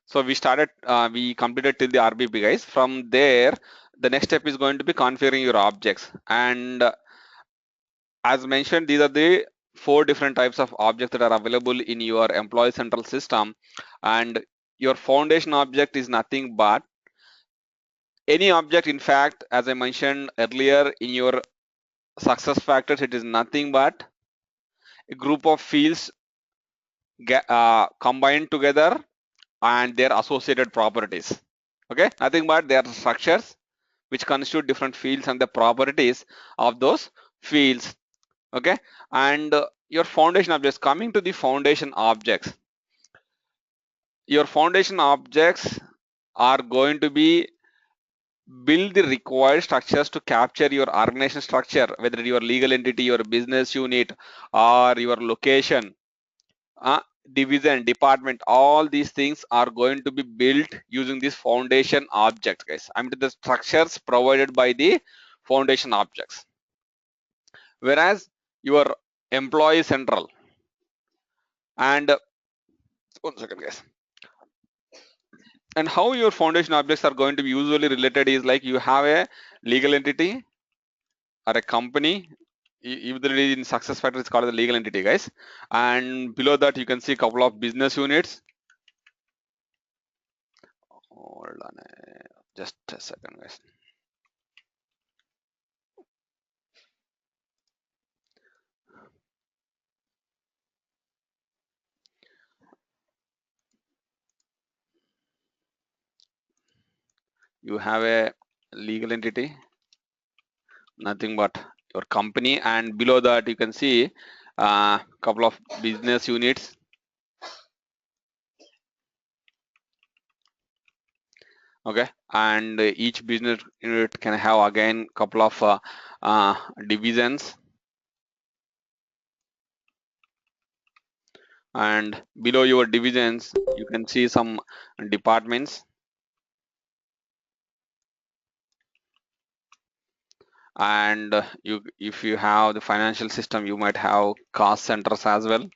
So we completed till the RBP, guys. From there, the next step is going to be configuring your objects. And as mentioned, these are the 4 different types of objects that are available in your Employee Central system. And your foundation object is nothing but any object. In fact, as I mentioned earlier, in your success factors, it is nothing but a group of fields combined together and their associated properties. Okay, nothing but their structures which constitute different fields and the properties of those fields. Okay, and your foundation objects, coming to the foundation objects, your foundation objects are going to be build the required structures to capture your organization structure, whether your legal entity, your business unit, or your location, division, department. All these things are going to be built using this foundation object, guys. I mean the structures provided by the foundation objects. Whereas your employee central, and 1 second, guys. And how your foundation objects are going to be usually related is like you have a legal entity or a company. Either in success factor it's called the legal entity, guys, and below that you can see a couple of business units. Hold on, just a second, guys. You have a legal entity, nothing but your company, and below that you can see a couple of business units. Okay, and each business unit can have again couple of divisions, and below your divisions you can see some departments, and if you have the financial system you might have cost centers as well.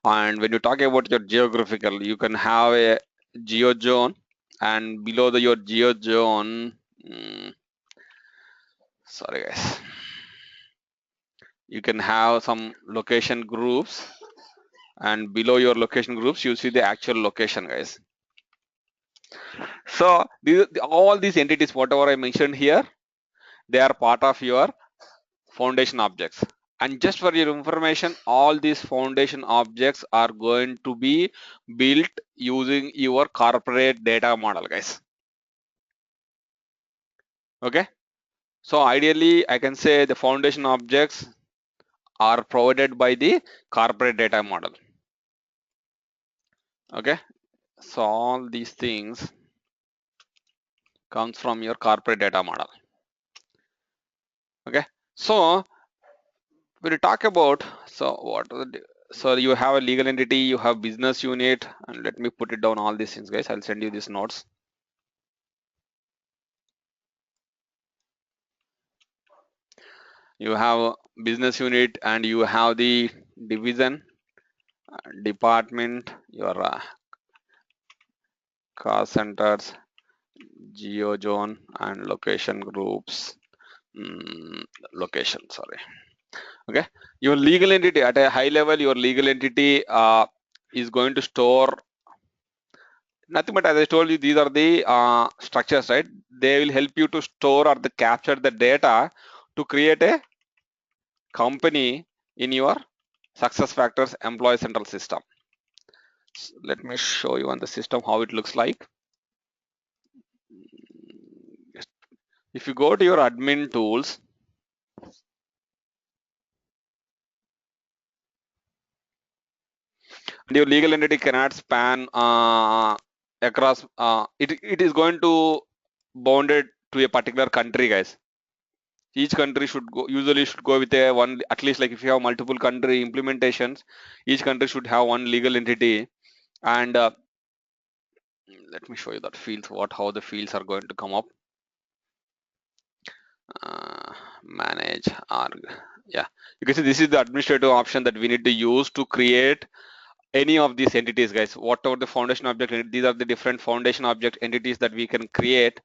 And when you talk about your geographical, you can have a geo zone, and below your geo zone, sorry guys, you can have some location groups, and below your location groups you see the actual location, guys. So all these entities whatever I mentioned here, they are part of your foundation objects. And just for your information, all these foundation objects are going to be built using your corporate data model, guys. Okay, so ideally I can say the foundation objects are provided by the corporate data model. Okay, so all these things comes from your corporate data model. Okay, so when you talk about, so you have a legal entity, you have business unit, and let me put it down all these things, guys. I'll send you these notes. You have business unit and you have the division, department, your cost centers, geo zone, and location groups. Location, sorry. Okay, your legal entity at a high level, your legal entity is going to store nothing but, as I told you, these are the structures, right? They will help you to store or capture the data to create a company in your SuccessFactors Employee Central system. So let me show you on the system how it looks like. If you go to your admin tools, and your legal entity cannot span across, it is going to bounded to a particular country, guys. Each country usually should go with a one, at least like if you have multiple country implementations, each country should have one legal entity. And let me show you that fields, how the fields are going to come up. Manage org, yeah, you can see this is the administrative option that we need to use to create any of these entities, guys. Whatever the foundation object, these are the different foundation object entities that we can create,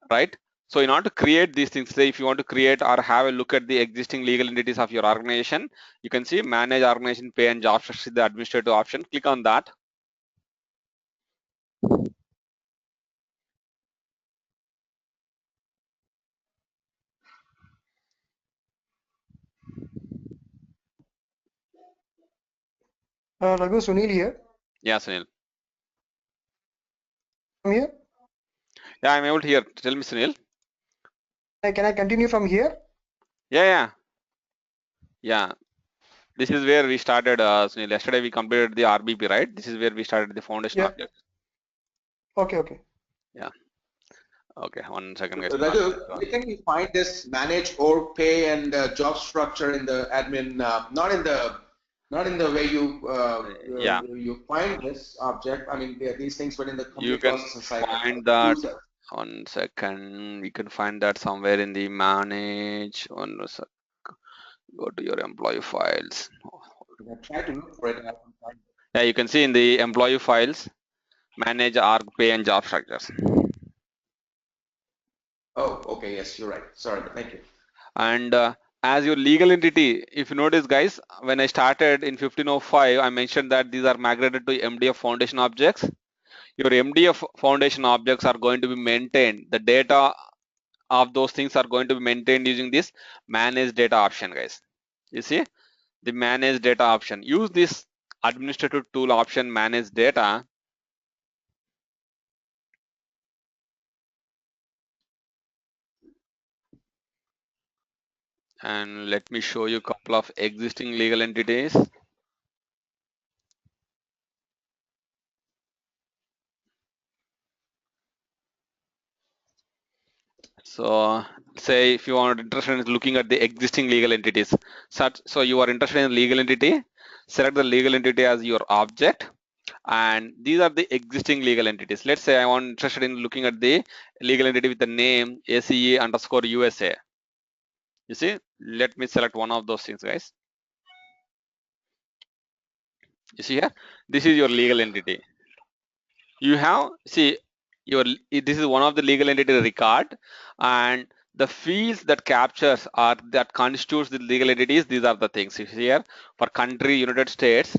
right? So in order to create these things, say if you want to create or have a look at the existing legal entities of your organization, you can see manage organization pay and job structure, the administrative option. Click on that. Raghu, Sunil here. Yeah, Sunil. From here. Yeah, I'm able to hear. Tell me, Sunil. Can I continue from here? Yeah. This is where we started, Sunil. Yesterday we completed the RBP, right? This is where we started the foundation object. Okay. Yeah. Okay, 1 second, guys. Raghu, where can we find this manage org pay and job structure in the admin? Not in the way you find this object. I mean, these things, but in the you can find that. 1 second. You can find that somewhere in the manage. Go to your employee files. Try to look for it. Yeah, you can see in the employee files, manage org pay and job structures. Oh, okay. Yes, you're right. Sorry, thank you. And as your legal entity, if you notice, guys, when I started in 1505, I mentioned that these are migrated to MDF foundation objects. Your MDF foundation objects are going to be maintained. The data of those things are going to be maintained using this manage data option, guys. You see the manage data option. Use this administrative tool option, manage data. And let me show you a couple of existing legal entities. So say if you are interested in looking at the existing legal entities, so you are interested in legal entity, select the legal entity as your object, and these are the existing legal entities. Let's say I want interested in looking at the legal entity with the name ACE_USA. You see, let me select one of those things, guys. You see here, this is your legal entity. You have, see, this is one of the legal entity record, and the fields that captures or that constitutes the legal entities, these are the things. You see here, for country, United States,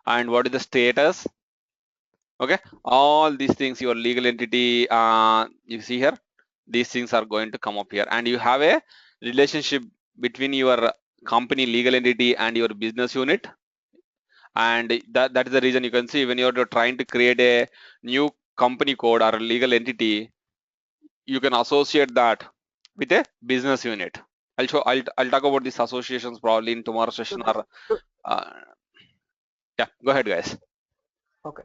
and what is the status. Okay, all these things, your legal entity, you see here, these things are going to come up here, and you have a relationship between your company legal entity and your business unit. And that is the reason you can see when you're trying to create a new company code or a legal entity, you can associate that with a business unit. I'll talk about these associations probably in tomorrow's session. Or yeah, go ahead, guys. Okay,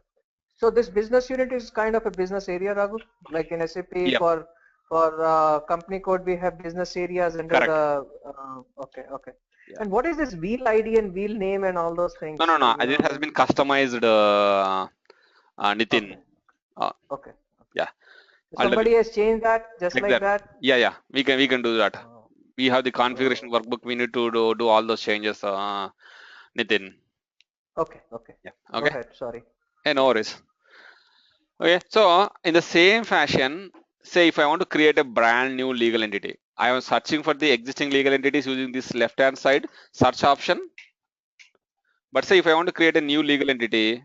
so this business unit is kind of a business area, Raghu, like in SAP. Yep. For company code we have business areas under Correct. Okay. Yeah. And what is this wheel ID and wheel name and all those things? No. It has been customized, Nitin. Okay. Yeah. Somebody has changed that just like that. Yeah. We can do that. We have the configuration workbook. We need to do all those changes, Nitin. Okay. Yeah. Okay. Go ahead. Sorry. Hey, no worries. Okay. So in the same fashion, say if I want to create a brand new legal entity, I am searching for the existing legal entities using this left hand side search option. But say if I want to create a new legal entity,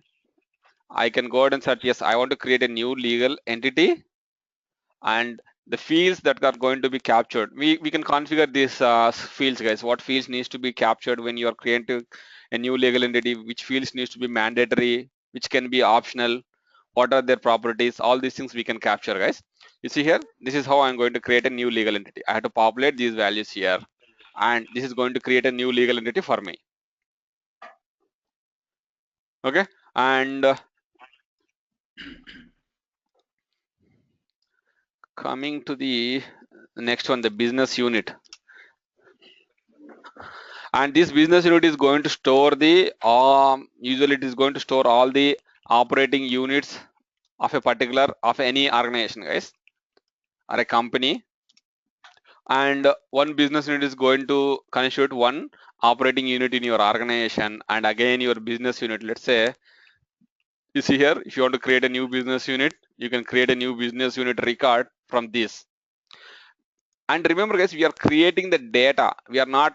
I can go ahead and search, yes, I want to create a new legal entity, and the fields that are going to be captured, we can configure these fields, guys. What fields needs to be captured when you are creating a new legal entity, which fields needs to be mandatory, which can be optional, what are their properties, all these things we can capture, guys. You see here, this is how I'm going to create a new legal entity. I have to populate these values here, and this is going to create a new legal entity for me. Okay, and coming to the next one, the business unit. And this business unit is going to store the usually it is going to store all the operating units of a particular of any organization, guys, or a company, and one business unit is going to constitute one operating unit in your organization, and again your business unit, let's say you see here, if you want to create a new business unit, you can create a new business unit record from this. And remember guys, we are creating the data, we are not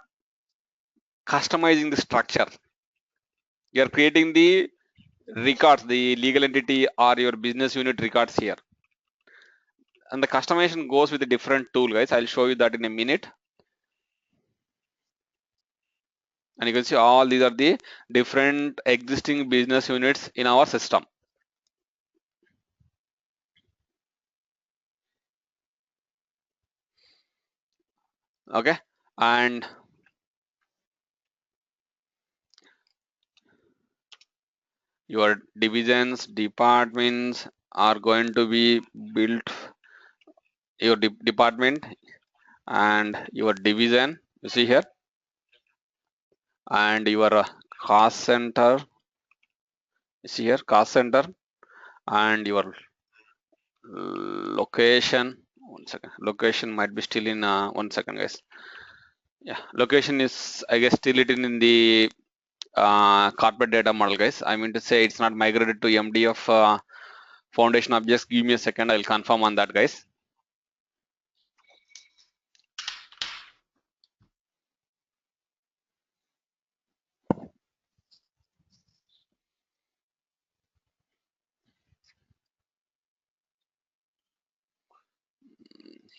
customizing the structure. You are creating the records, the legal entity or your business unit records here, and the customization goes with a different tool guys. I'll show you that in a minute. And you can see all these are the different existing business units in our system. Okay, and your divisions, departments are going to be built, your department and your division, you see here, and your cost center, you see here, cost center, and your location. One second, location might be still in 1 second guys. Yeah, location is, I guess, still it in the corporate data model guys. I mean to say it's not migrated to MDF foundation objects. Give me a second, I'll confirm on that guys.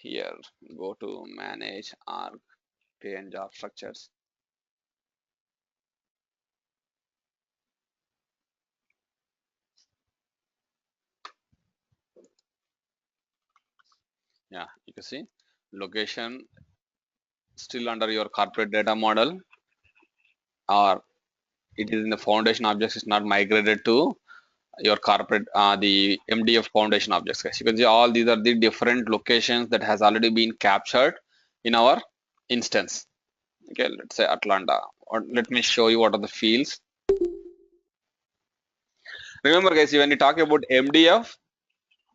Here, go to manage org pay and job structures. Yeah, you can see location still under your corporate data model, or it is in the foundation objects. It's not migrated to your corporate the MDF foundation objects guys. You can see all these are the different locations that has already been captured in our instance. Okay, let's say Atlanta, or let me show you what are the fields. Remember guys, when you talk about MDF,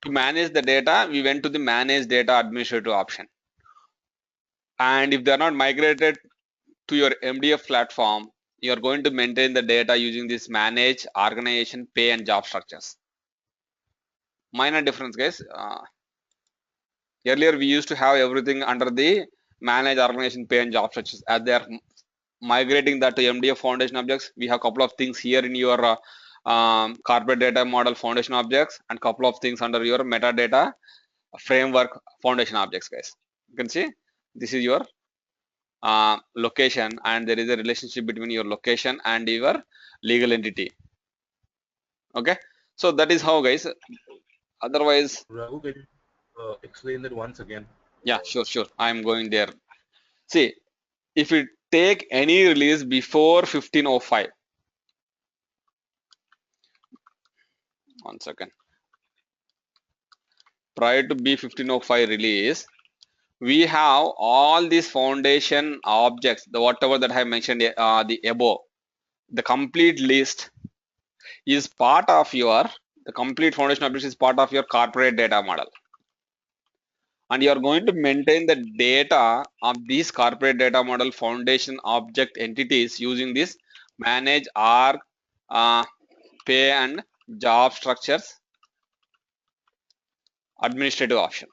to manage the data, we went to the manage data administrative option, and if they are not migrated to your MDF platform, you are going to maintain the data using this manage organization pay and job structures. Minor difference guys, earlier we used to have everything under the manage organization pay and job structures. As they are migrating that to MDF foundation objects, we have a couple of things here in your corporate data model foundation objects, and couple of things under your metadata framework foundation objects guys. You can see this is your location, and there is a relationship between your location and your legal entity. Okay, so that is how guys. Otherwise, Raghu, can you explain that once again? Yeah, sure, I'm going there. See, if you take any release before 1505, 1 second, prior to B1505 release, we have all these foundation objects, the whatever that I mentioned the above, the complete list is part of your, the complete foundation objects is part of your corporate data model, and you are going to maintain the data of these corporate data model foundation object entities using this manage org pay and job structures administrative option.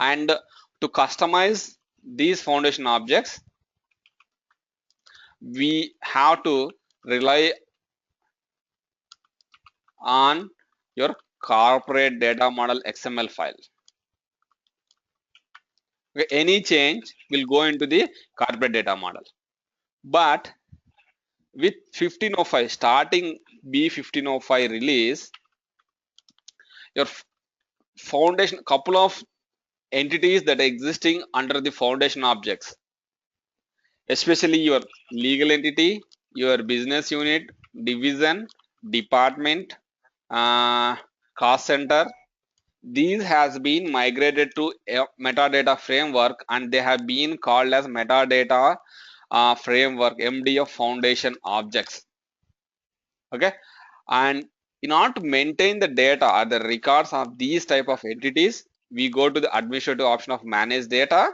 And to customize these foundation objects, we have to rely on your corporate data model XML file. Okay, any change will go into the corporate data model, but with 1505 starting B1505 release, your foundation, couple of entities that are existing under the foundation objects, especially your legal entity, your business unit, division, department, cost center, these has been migrated to a metadata framework, and they have been called as metadata framework MDF foundation objects. Okay, and in order to maintain the data or the records of these type of entities, we go to the administrative option of manage data.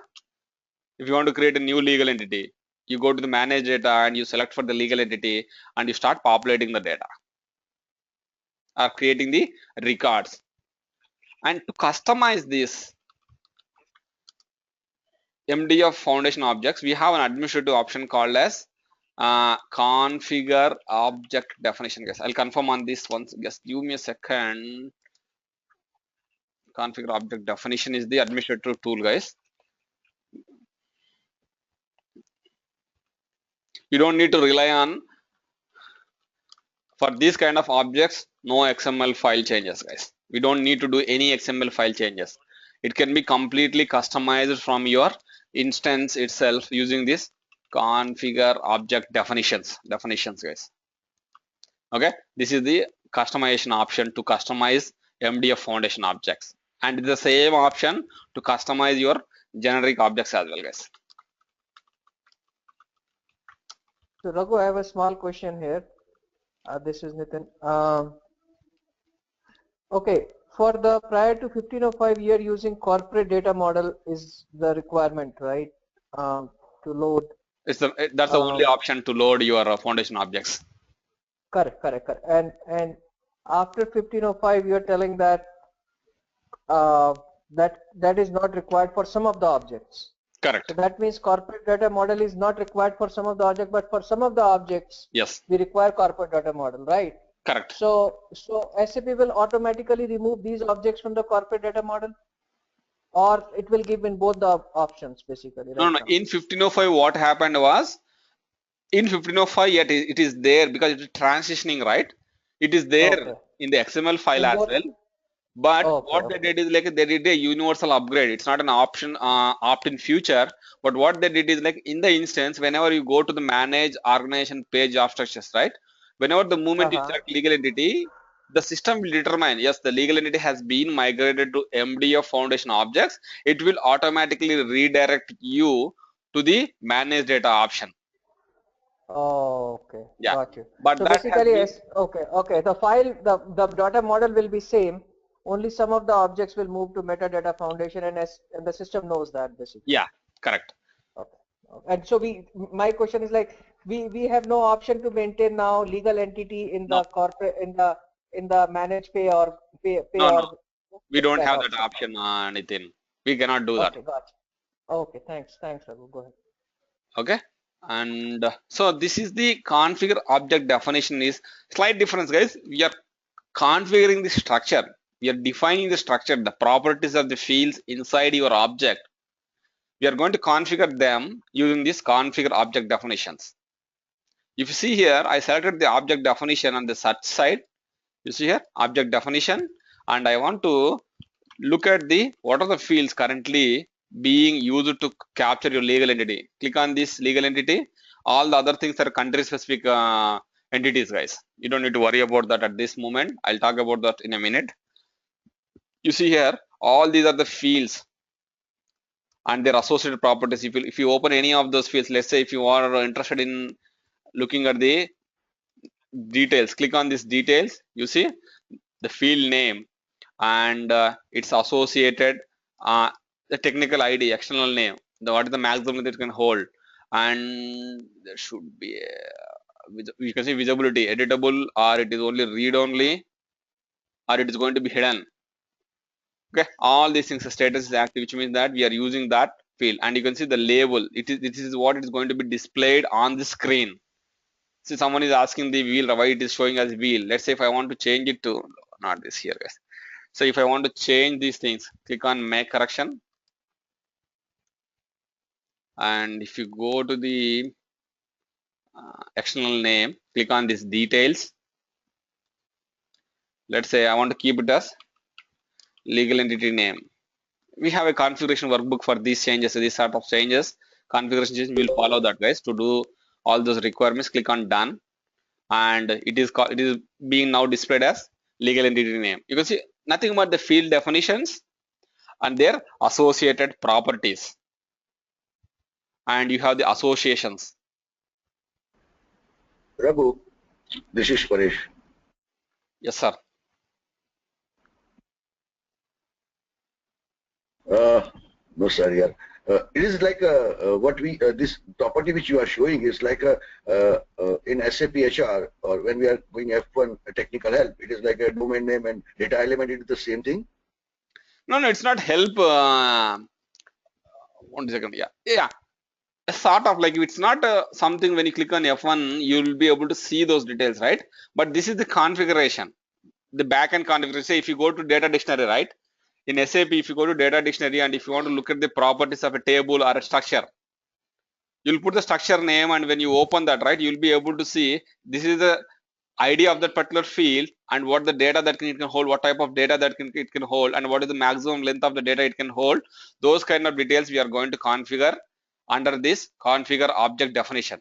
If you want to create a new legal entity, you go to the manage data and you select for the legal entity and you start populating the data or creating the records. And to customize this MDF foundation objects, we have an administrative option called as configure object definition. Guys, I'll confirm on this once. Just give me a second. Configure object definition is the administrative tool, guys. You don't need to rely on for these kind of objects. No XML file changes, guys. We don't need to do any XML file changes. It can be completely customized from your instance itself using this configure object definitions, guys. Okay, this is the customization option to customize MDF foundation objects, and the same option to customize your generic objects as well, guys. So Raghu, I have a small question here. This is Nitin. Okay, for the prior to 1505 year using corporate data model is the requirement, right? To load. That's the only option to load your foundation objects. Correct. And after 1505, you're telling that that is not required for some of the objects. Correct. So that means corporate data model is not required for some of the objects, but for some of the objects, yes, we require corporate data model, right? Correct. So SAP will automatically remove these objects from the corporate data model, or it will give in both the options basically. Right? No. In 1505, what happened was, in 1505, yet it is there because it is transitioning, right? It is there in the XML file as well. But what they did is like they did a universal upgrade. It's not an option opt-in feature, but what they did is like in the instance, whenever you go to the manage organization page job structures, right? Whenever the moment you select legal entity, the system will determine, yes, the legal entity has been migrated to MDF foundation objects. It will automatically redirect you to the manage data option. Oh, okay. Yeah. Got you. But so basically, okay. The file, the data model will be same. Only some of the objects will move to metadata foundation, and the system knows that basically. Yeah, correct. Okay. And so my question is like, we have no option to maintain now legal entity in the corporate in the manage pay or pay no. We don't have that option, Nitin. We cannot do that. Okay, gotcha. Okay, thanks, Raghu. Go ahead. Okay. And so this is the configure object definition is slight difference, guys. We are configuring the structure. We are defining the structure, the properties of the fields inside your object. We are going to configure them using this configure object definitions. If you see here, I selected the object definition on the search side. You see here, object definition, and I want to look at what are the fields currently being used to capture your legal entity. Click on this legal entity. All the other things are country specific entities, guys. You don't need to worry about that at this moment. I'll talk about that in a minute. You see here, all these are the fields and their associated properties. If you open any of those fields, let's say if you are interested in looking at the details, click on this details. You see the field name and its associated the technical ID, external name, what is the maximum that it can hold, and there should be you can see visibility, editable, or it is only read only, or it is going to be hidden. Okay, all these things, status is active, which means that we are using that field, and you can see the label. This is what it is going to be displayed on the screen. See, someone is asking the wheel why it is showing as wheel. Let's say if I want to change it to not this here, guys. So if I want to change these things, click on make correction, and if you go to the external name, click on this details. Let's say I want to keep it as legal entity name. We have a configuration workbook for these changes, these sort of changes. Configuration changes, we will follow that, guys. To do all those requirements, click on done, and it is being now displayed as legal entity name. You can see nothing but the field definitions and their associated properties, and you have the associations. Raghu, this is Paresh. Yes, sir. No, sir. Yeah. It is like what we this property which you are showing is like a in SAP HR or when we are doing F1 technical help. It is like a domain name and data element. It is the same thing. No, it's not help. 1 second. Yeah. Sort of like it's not something when you click on F1, you'll be able to see those details, right? But this is the configuration, the backend configuration. Say if you go to data dictionary, right? In SAP, if you go to data dictionary and if you want to look at the properties of a table or a structure, you'll put the structure name, and when you open that, right, you'll be able to see this is the ID of that particular field and what the data that it can hold, what type of data that it can hold, and what is the maximum length of the data it can hold. Those kind of details we are going to configure under this configure object definition.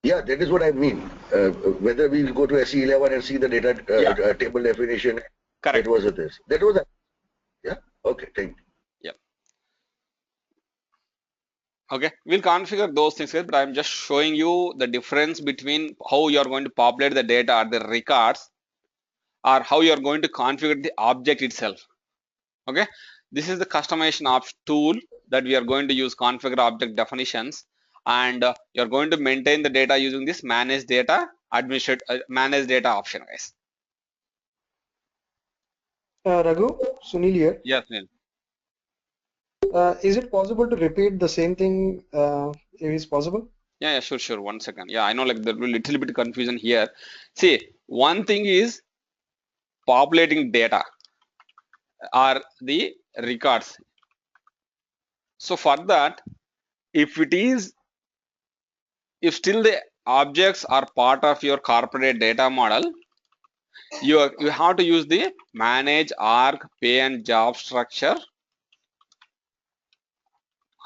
Yeah, that is what I mean. Whether we will go to SE11 and see the data table definition. Correct. That was this. That was it. Yeah. Okay. Thank you. Okay, we'll configure those things here, but I'm just showing you the difference between how you are going to populate the data or the records, or how you are going to configure the object itself. Okay, this is the customization tool that we are going to use, configure object definitions, and you're going to maintain the data using this manage data manage data option, guys. Raghu, Sunil here. Yes, Neil. Is it possible to repeat the same thing if it's possible? Yeah, sure. 1 second. Yeah, I know like there will be a little bit of confusion here. See, one thing is populating data or the records. So for that, if still the objects are part of your corporate data model, you have to use the manage org pay and job structure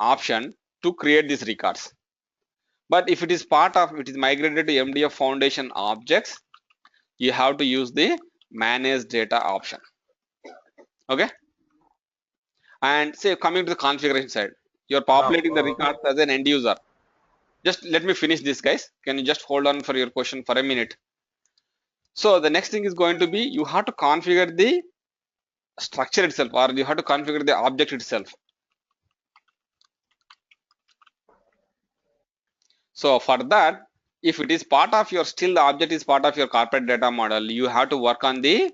option to create these records. But if it is migrated to MDF Foundation objects, you have to use the manage data option. Okay, and say coming to the configuration side, you're populating the records as an end user. Just let me finish this, guys. Can you just hold on for your question for a minute? So the next thing is going to be you have to configure the structure itself, or you have to configure the object itself. So for that, if it is part of your still the object is part of your corporate data model, you have to work on the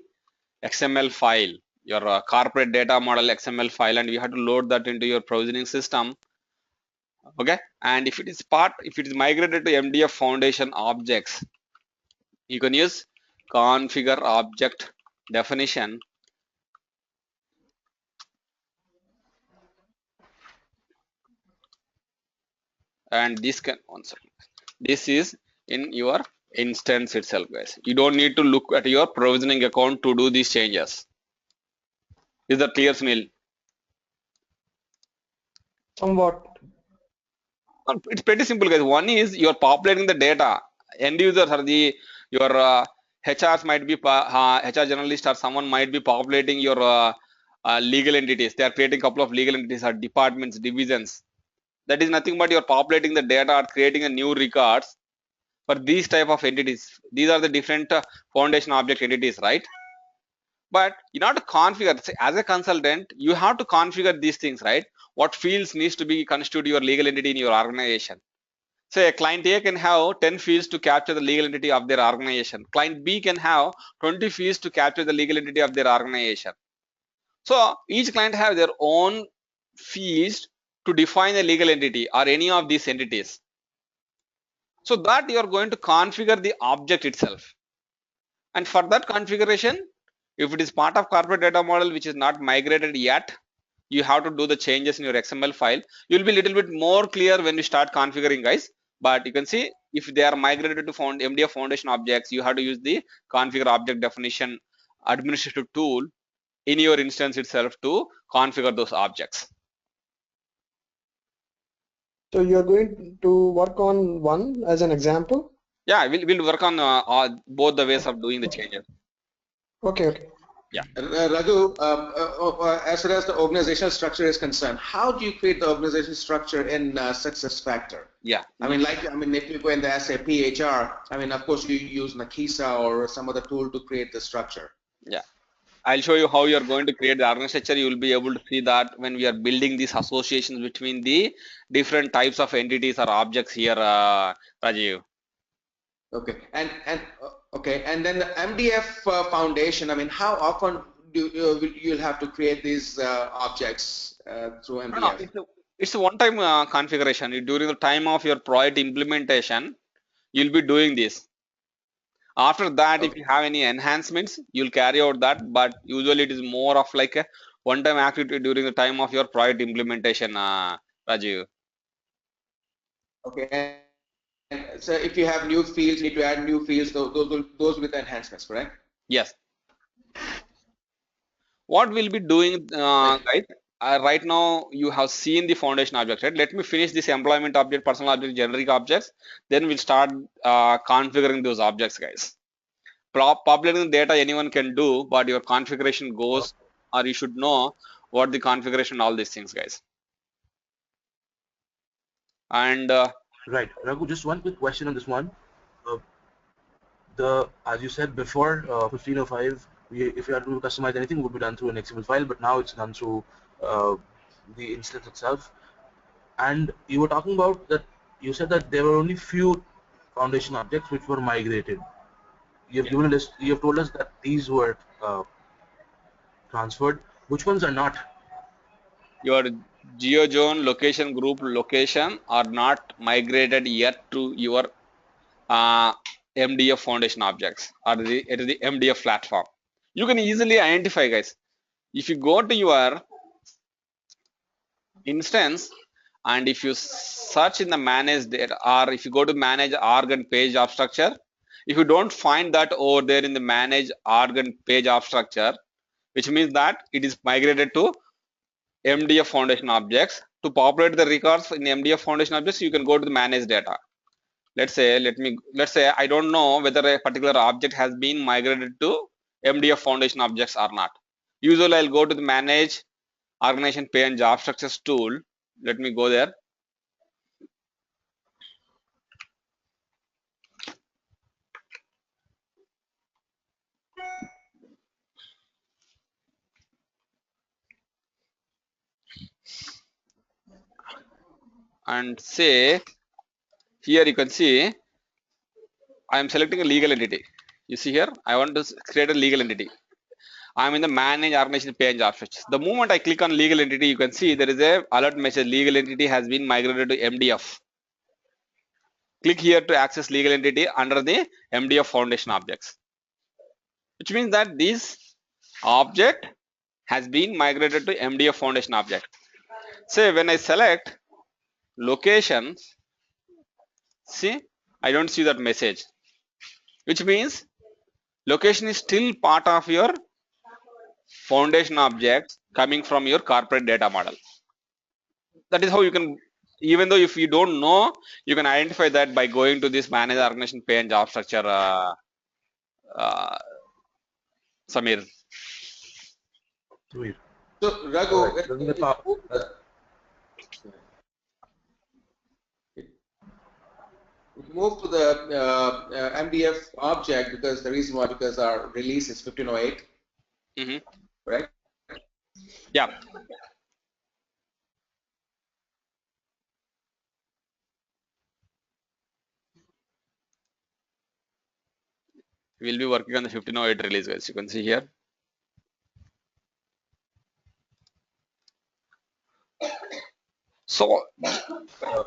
XML file, your corporate data model XML file, and you have to load that into your provisioning system. Okay, and if it is migrated to MDF Foundation objects, you can use configure object definition, and this can this is in your instance itself, guys. You don't need to look at your provisioning account to do these changes. Is that clear, Sunil? Somewhat. It's pretty simple, guys. One is you're populating the data. End users are your HRs might be HR generalist, or someone might be populating your legal entities. They are creating a couple of legal entities or departments, divisions. That is nothing but you're populating the data or creating a new records for these type of entities. These are the different foundation object entities, right? But in order to configure, as a consultant, you have to configure these things, right? What fields needs to be constituted your legal entity in your organization. Say a client A can have 10 fields to capture the legal entity of their organization. Client B can have 20 fields to capture the legal entity of their organization. So each client have their own fields to define a legal entity or any of these entities. So that you are going to configure the object itself. And for that configuration, if it is part of corporate data model which is not migrated yet, you have to do the changes in your XML file. You'll be a little bit more clear when you start configuring, guys. But you can see if they are migrated to MDF Foundation objects, you have to use the configure object definition administrative tool in your instance itself to configure those objects. So you're going to work on one as an example? Yeah, we'll work on both the ways of doing the changes. Okay. Yeah. Raghu, as far as the organizational structure is concerned, how do you create the organizational structure in SuccessFactor? Yeah. If you go in the SAP HR, of course you use Nakisa or some other tool to create the structure. Yeah. I'll show you how you're going to create the organization structure. You will be able to see that when we are building these associations between the different types of entities or objects here, Rajiv. Okay, and then the MDF foundation. I mean, how often do you'll have to create these objects through MDF? It's a one-time configuration. During the time of your project implementation, you'll be doing this. After that, if you have any enhancements, you'll carry out that. But usually, it is more of like a one-time activity during the time of your project implementation, Rajiv. Okay, and so if you have new fields, you need to add new fields. Those with enhancements, correct? Yes. What we'll be doing, guys, right now you have seen the foundation object, right? Let me finish this employment object, personal object, generic objects. Then we'll start configuring those objects, guys. Populating data anyone can do, but your configuration goes, or you should know what the configuration, all these things, guys. And right, Raghu, just one quick question on this one. As you said before, 1505, if you are to customize anything, it would be done through an XML file, but now it's done through the instance itself. And you were talking about that. You said that there were only few foundation objects which were migrated. You've given a list. You've told us that these were transferred. Which ones are not? Your GeoZone location group location are not migrated yet to your MDF foundation objects, or it is the MDF platform. You can easily identify, guys. If you go to your instance and if you search in the manage data, or if you go to manage org and page job structure, if you don't find that over there in the manage org and page job structure, which means that it is migrated to MDF foundation objects. To populate the records in MDF foundation objects, you can go to the manage data. Let's say I don't know whether a particular object has been migrated to MDF foundation objects or not. Usually I'll go to the manage organization pay and job structures tool. Let me go there. And say here you can see I am selecting a legal entity. You see here I want to create a legal entity. I am in the manage organization pay and job structures. The moment I click on legal entity, you can see there is a alert message, legal entity has been migrated to MDF. Click here to access legal entity under the MDF foundation objects, which means that this object has been migrated to MDF foundation object. Say when I select locations, see I don't see that message, which means location is still part of your foundation objects coming from your corporate data model. That is how you can, even though if you don't know, you can identify that by going to this manage organization pay and job structure, Samir. So Raghu, move to the MDF object, because the reason why, because our release is 1508, right? Yeah. We'll be working on the 1508 release, guys. You can see here. So,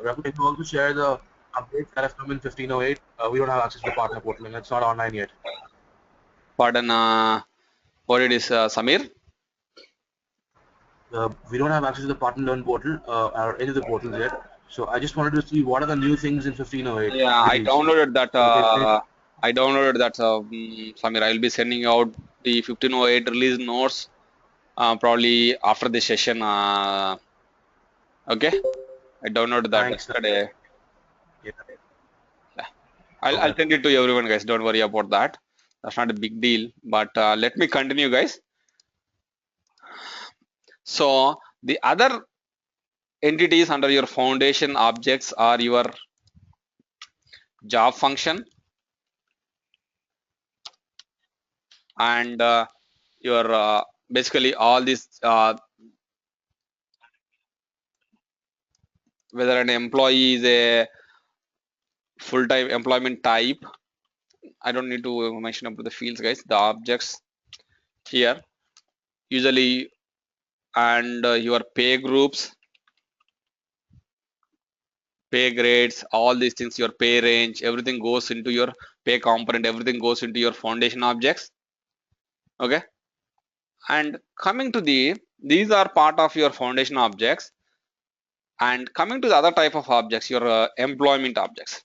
Raghu, can you also share the updates that have come in 1508? We don't have access to the partner portal and it's not online yet. Pardon, what it is, Samir? We don't have access to the partner learn portal or any of the portals yet. So I just wanted to see what are the new things in 1508. Yeah, I downloaded that. Samir. I will be sending out the 1508 release notes probably after the session. Okay, I downloaded that yesterday. Yeah. I'll send it to everyone, guys. Don't worry about that. That's not a big deal. But let me continue, guys. So the other entities under your foundation objects are your job function and your basically all these whether an employee is a full-time employment type. I don't need to mention about the fields, guys. The objects here usually, and your pay groups, pay grades, all these things, your pay range, everything goes into your pay component, everything goes into your foundation objects. Okay, and coming to these are part of your foundation objects. And coming to the other type of objects, your employment objects.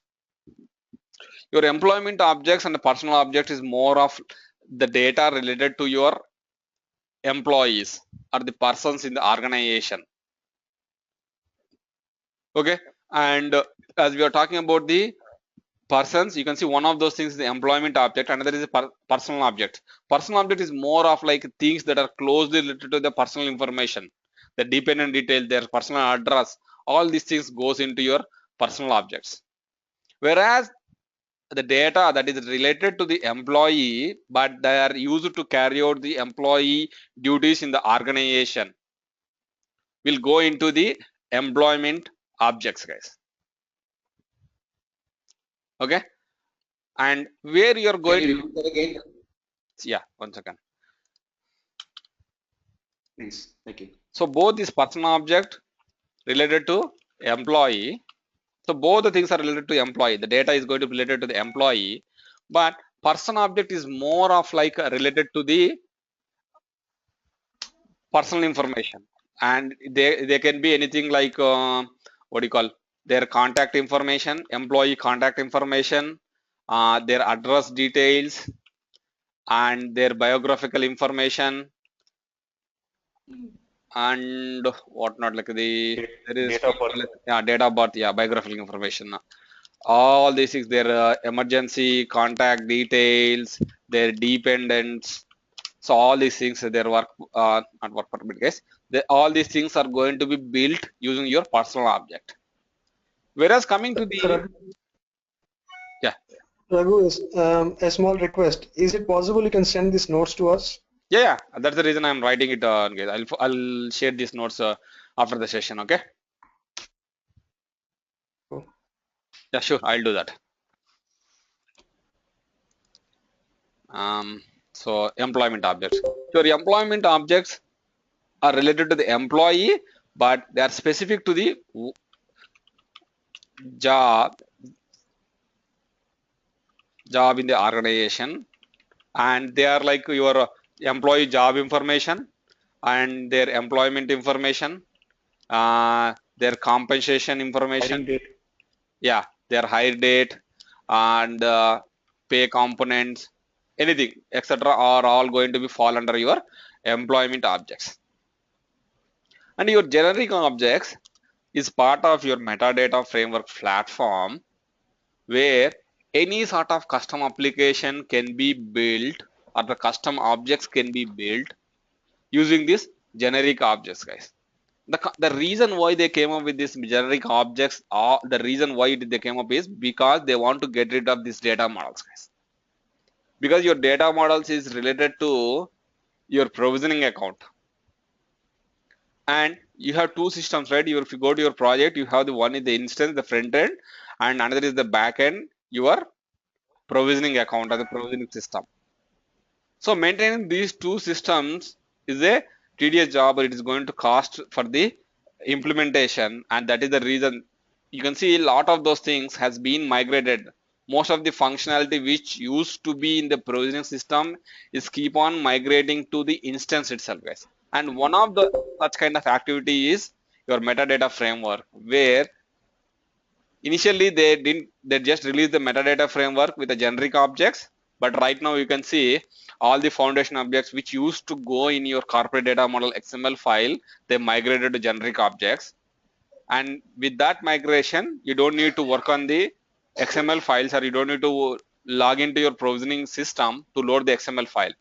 Your employment objects and the personal object is more of the data related to your employees or the persons in the organization. Okay, and as we are talking about the persons, you can see one of those things is the employment object, another is a personal object. Personal object is more of like things that are closely related to the personal information, the dependent detail, their personal address, all these things goes into your personal objects. Whereas the data that is related to the employee, but they are used to carry out the employee duties in the organization, will go into the employment objects, guys. Okay, and where you're going Can you repeat that again? Yeah, 1 second. Please, thank you. So both this personal object related to employee. So both the things are related to employee. The data is going to be related to the employee, but person object is more of like related to the personal information, and they can be anything like what do you call their contact information, employee contact information, their address details, and their biographical information, and whatnot, like there is Date of birth. date of birth, biographical information. All these things, their emergency contact details, their dependents. So all these things, their work, not work permit, guys. All these things are going to be built using your personal object. Whereas coming to the yeah. Raghu, a small request. Is it possible you can send these notes to us? Yeah, that's the reason I'm writing it, guys. I'll share these notes after the session. Okay. Cool. Yeah, sure. I'll do that. So employment objects. Your employment objects are related to the employee, but they are specific to the job in the organization, and they are like your employee job information and their employment information, their compensation information, their hire date, and pay components, anything, etc., are all going to be fall under your employment objects. And your generic objects is part of your metadata framework platform, where any sort of custom application can be built, or the custom objects can be built using these generic objects, guys. The reason why they came up with these generic objects, or the reason why they came up, is because they want to get rid of these data models, guys. Because your data models is related to your provisioning account, and you have two systems, right? If you go to your project, you have the one is the instance, the front end, and another is the back end, your provisioning account or the provisioning system. So maintaining these two systems is a tedious job, or it is going to cost for the implementation, and that is the reason you can see a lot of those things has been migrated. Most of the functionality which used to be in the provisioning system is keep on migrating to the instance itself, guys. And one of the such kind of activity is your metadata framework, where initially they just released the metadata framework with the generic objects, but right now you can see all the foundation objects which used to go in your corporate data model XML file, they migrated to generic objects. And with that migration, you don't need to work on the XML files, or you don't need to log into your provisioning system to load the XML file.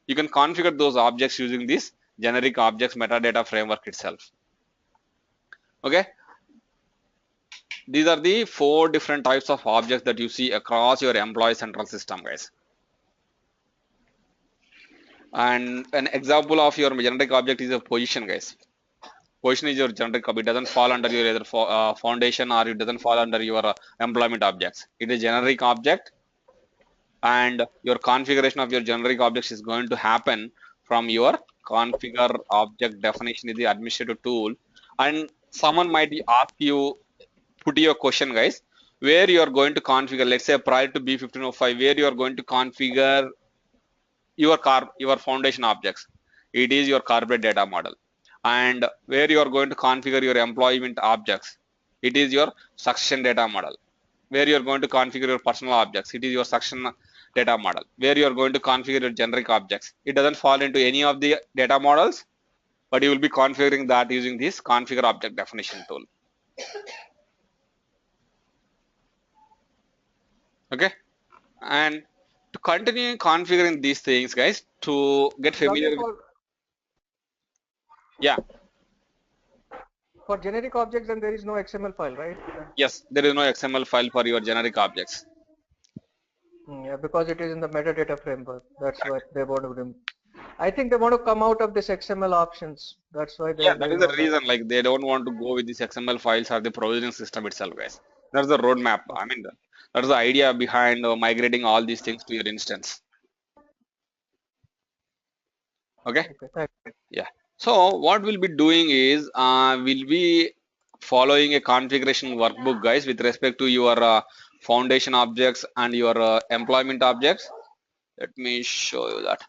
You can configure those objects using this generic objects metadata framework itself. Okay. These are the 4 different types of objects that you see across your employee central system, guys. And an example of your generic object is a position, guys. Position is your generic object. It doesn't fall under your either foundation, or it doesn't fall under your employment objects. It is generic object, and your configuration of your generic objects is going to happen from your configure object definition is the administrative tool. And someone might ask you, put your question, guys, where you are going to configure, let's say prior to B1505, where you are going to configure your foundation objects. It is your corporate data model. And where you are going to configure your employment objects, it is your succession data model. Where you are going to configure your personal objects, it is your succession data model. Where you are going to configure your generic objects, it doesn't fall into any of the data models, but you will be configuring that using this configure object definition tool. Okay, and to continue configuring these things, guys, to get familiar with, yeah, for generic objects, then there is no XML file, right? yes, there is no XML file for your generic objects. Yeah, because it is in the metadata framework. That's why they want to. I think they want to come out of this XML options. That's why they. Yeah, that is the reason. Like they don't want to go with these XML files or the provisioning system itself, guys. That's the roadmap. I mean, that's the idea behind migrating all these things to your instance. Okay. Yeah. So what we'll be doing is we'll be following a configuration workbook, guys, with respect to your foundation objects and your employment objects. Let me show you that.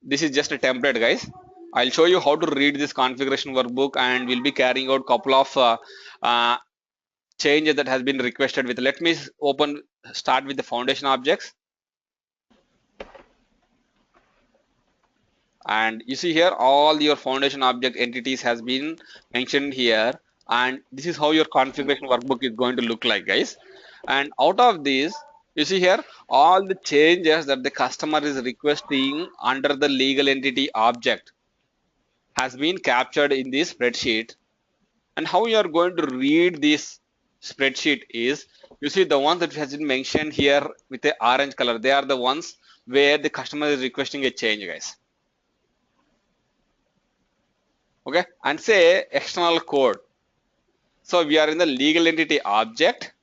This is just a template, guys. I'll show you how to read this configuration workbook, and we'll be carrying out couple of changes that has been requested with. Let me start with the foundation objects. And you see here all your foundation object entities has been mentioned here, and this is how your configuration workbook is going to look like, guys. And out of this, you see here all the changes that the customer is requesting under the legal entity object has been captured in this spreadsheet. And how you are going to read this spreadsheet is, you see the ones that has been mentioned here with the orange color, they are the ones where the customer is requesting a change, guys. Okay, and say external code. So we are in the legal entity object.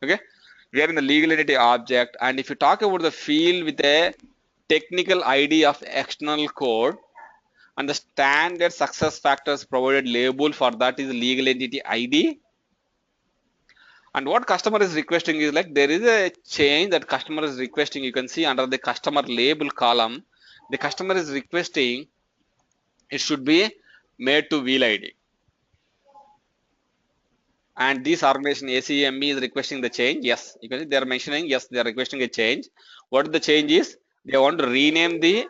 Okay, we are in the legal entity object, and if you talk about the field with a technical ID of external code, and the standard success factors provided label for that is legal entity ID. And what customer is requesting is, like, there is a change that customer is requesting. You can see under the customer label column, the customer is requesting it should be made to wheel ID. And this organization ACME is requesting the change. Yes, you can see they are mentioning, yes, they are requesting a change. What the change is, they want to rename the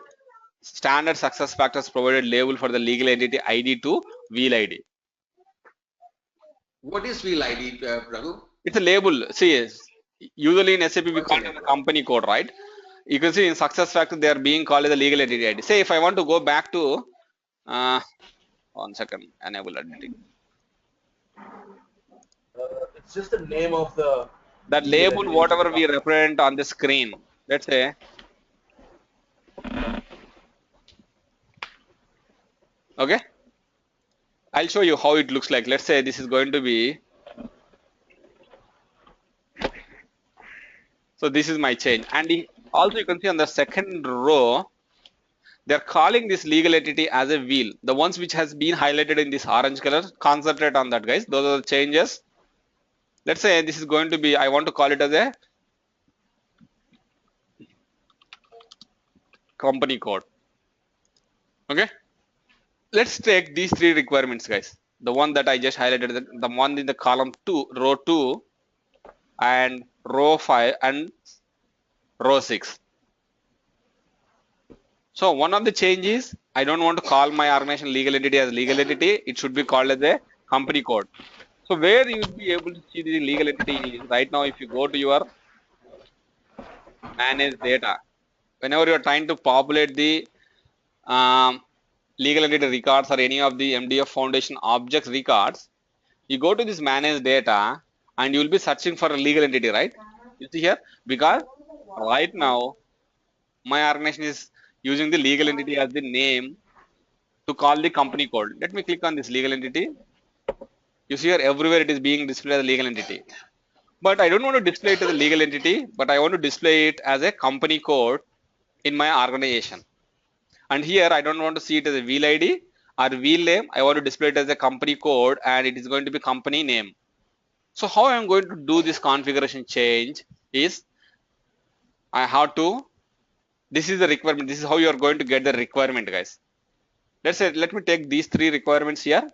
standard success factors provided label for the legal entity ID to wheel ID. What is wheel ID, Raghu? It's a label. See, usually in SAP we call it a company code, right? You can see in success factor they are being called as a legal entity ID. Say if I want to go back to 1 second, enable editing. It's just the name of the that label, whatever we represent on the screen. Let's say okay, I'll show you how it looks like. Let's say this is going to be, so this is my change. And also you can see on the second row they're calling this legal entity as a wheel. The ones which has been highlighted in this orange color, concentrate on that, guys. Those are the changes. Let's say this is going to be, I want to call it as a company code. Okay, let's take these three requirements, guys. The one that I just highlighted, the one in the column 2, row 2, and row 5 and row 6. So one of the changes, I don't want to call my organization legal entity as legal entity. It should be called as a company code. So where you will be able to see the legal entity is right now. If you go to your manage data, whenever you are trying to populate the legal entity records or any of the MDF Foundation objects records, you go to this manage data and you will be searching for a legal entity, right? You see here, because right now my organization is using the legal entity as the name to call the company code. Let me click on this legal entity. You see here, everywhere it is being displayed as a legal entity. But I don't want to display it as a legal entity, but I want to display it as a company code in my organization. And here I don't want to see it as a wheel ID or wheel name. I want to display it as a company code, and it is going to be company name. So how I am going to do this configuration change is I have to, this is the requirement. This is how you are going to get the requirement, guys. Let's say, let me take these three requirements here.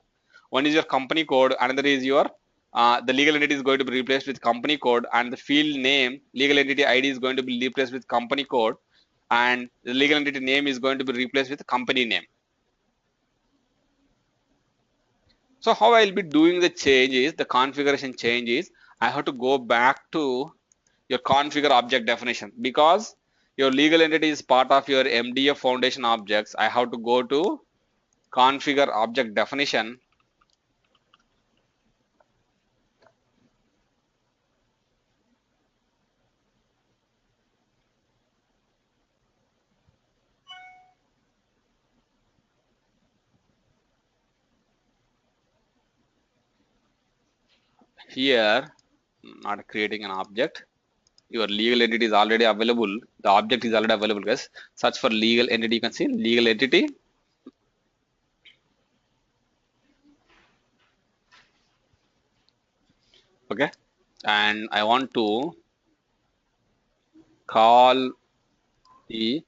One is your company code, another is your the legal entity is going to be replaced with company code, and the field name legal entity ID is going to be replaced with company code, and the legal entity name is going to be replaced with company name. So how I will be doing the change is, the configuration change is, I have to go back to your configure object definition, because your legal entity is part of your MDF foundation objects. I have to go to configure object definition. Here, not creating an object. Your legal entity is already available. The object is already available, guys. Search for legal entity. You can see legal entity. Okay, and I want to call the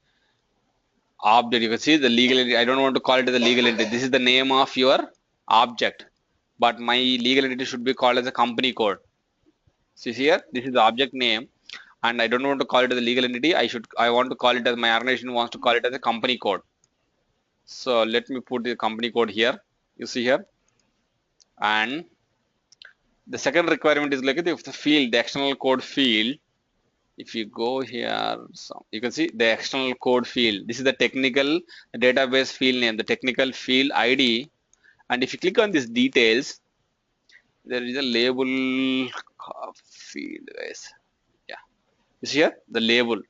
object. You can see the legal entity. I don't want to call it as a legal entity. This is the name of your object, but my legal entity should be called as a company code. See here, this is the object name, and I don't want to call it as a legal entity. I want to call it as, my organization wants to call it as a company code. So let me put the company code here. You see here, and the second requirement is like if the field, the external code field. If you go here, so you can see the external code field. This is the technical database field name, the technical field ID. And if you click on these details, there is a label field, guys. Yeah, you see here the label.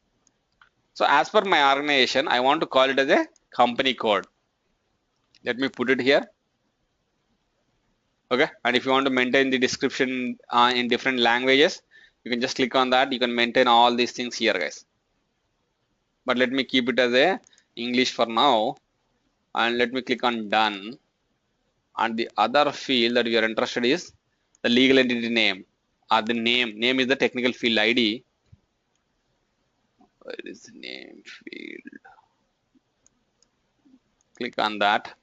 So as per my organization, I want to call it as a company code. Let me put it here. Okay, and if you want to maintain the description in different languages, you can just click on that. You can maintain all these things here, guys. But let me keep it as a English for now, and let me click on done. And the other field that we are interested is the legal entity name, or the name is the technical field ID. Where is the name field? Click on that.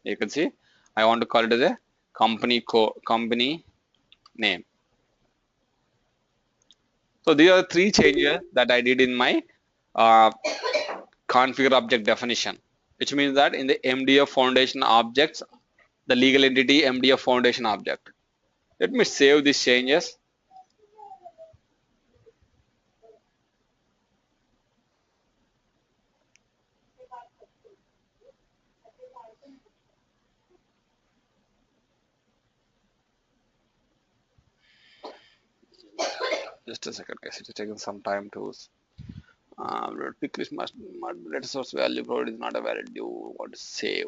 You can see I want to call it as a company name. So these are the three changes that I did in my configure object definition, which means that in the MDF foundation objects, the legal entity MDF foundation object. Let me save these changes. Just a second, guys. It's taking some time to. Quickly must data source value provided is not a valid. You want to save.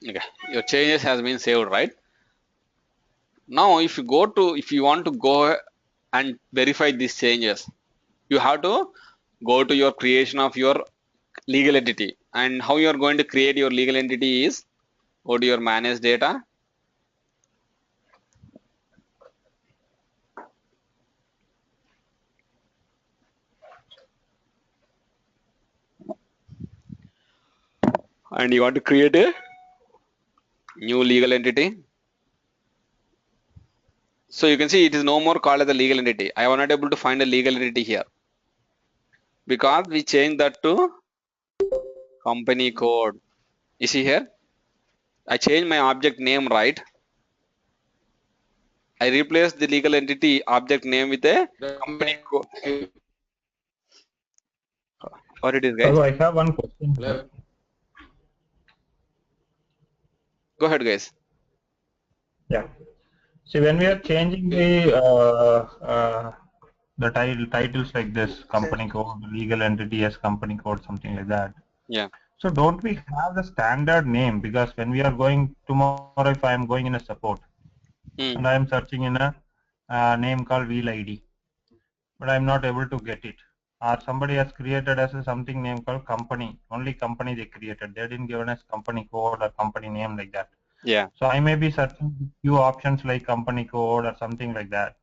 Okay, your changes has been saved, right? Now, if you want to go and verify these changes, you have to go to your creation of your legal entity. And how you are going to create your legal entity is, go to your manage data. And you want to create a new legal entity. So you can see it is no more called as a legal entity. I was not able to find a legal entity here because we changed that to company code. You see here, I changed my object name, right? I replaced the legal entity object name with a company code. What it is, guys? So I have one question. Go ahead, guys. Yeah. See, when we are changing the titles like this, company code, legal entity as company code, something like that. Yeah. So don't we have the standard name? Because when we are going tomorrow, if I am going in a support and I am searching in a name called wheel ID, but I am not able to get it. Or somebody has created as something name called company. Only company they created. They didn't give us company code or company name like that. Yeah. So I may be searching few options like company code or something like that.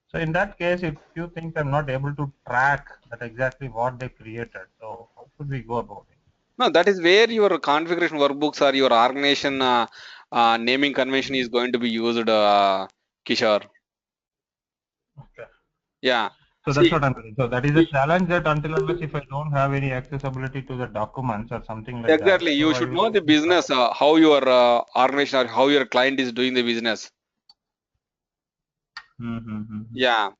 So in that case, if you think I'm not able to track that exactly what they created, so how should we go about it? No, that is where your configuration workbooks or your organization naming convention is going to be used, Kishore. Okay. Yeah. So that's what I'm saying. So that is a challenge that until unless if I don't have any accessibility to the documents or something like Exactly. that. You So I should will know the business, how your organization or how your client is doing the business. Yeah.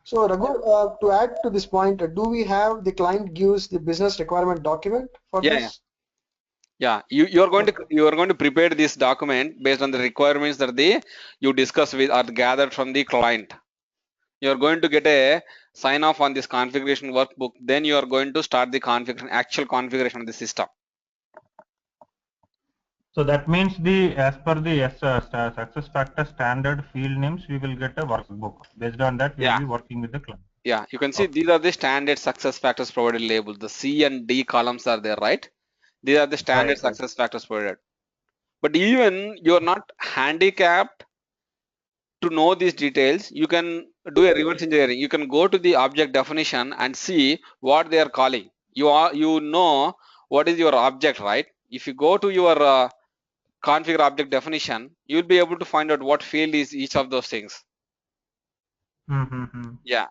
So Raghu, to add to this point, do we have the client gives the business requirement document for this? Yeah, you are going to prepare this document based on the requirements that you discuss with or gathered from the client. You are going to get a sign off on this configuration workbook. Then you are going to start the actual configuration of the system. So that means as per the SuccessFactors standard field names, we will get a workbook. Based on that, we will be working with the client. Yeah, you can see these are the standard success factors provided labels. The C and D columns are there, right? These are the standard success factors provided. But even you are not handicapped to know these details, you can do a reverse engineering. You can go to the object definition and see what they are calling. You know what is your object, right? If you go to your configure object definition, you will be able to find out what field is each of those things. Yeah,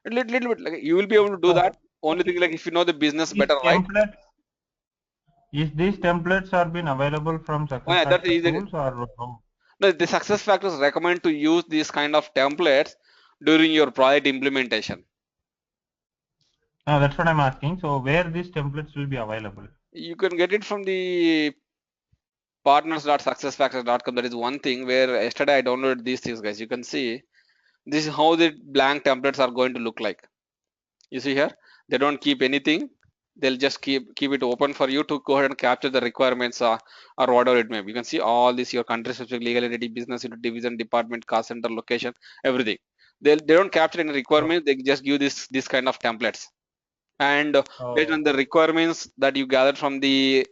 a little bit like you will be able to do that. Only thing like if you know the business better, right? Is these templates are been available from SuccessFactors tools or no? No, the success factors recommend to use these kind of templates during your project implementation. That's what I'm asking. So where these templates will be available? You can get it from the partners.successfactors.com. That is one thing where yesterday I downloaded these things, guys. You can see this is how the blank templates are going to look like. You see here, they don't keep anything. They'll just keep it open for you to go ahead and capture the requirements or whatever it may be. You can see all this, your country specific, legal entity, business unit, division, department, cost center, location, everything. They don't capture any requirements. They just give this kind of templates. And based on the requirements that you gathered from the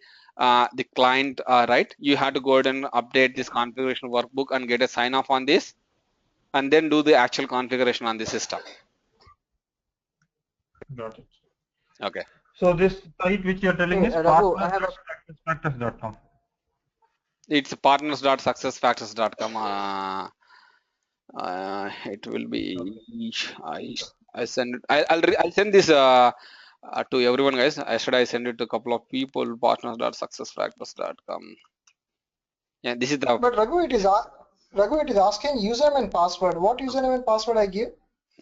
client, right, you have to go ahead and update this configuration workbook and get a sign off on this, and then do the actual configuration on the system. Got it. Okay. So this site which you are telling is partners.successfactors.com. It's partners.successfactors.com. It will be. I send it. I'll send this to everyone, guys. Yesterday I send it to a couple of people. Partners.successfactors.com. Yeah, this is the. But Raghu, it is asking username and password. What username and password I give?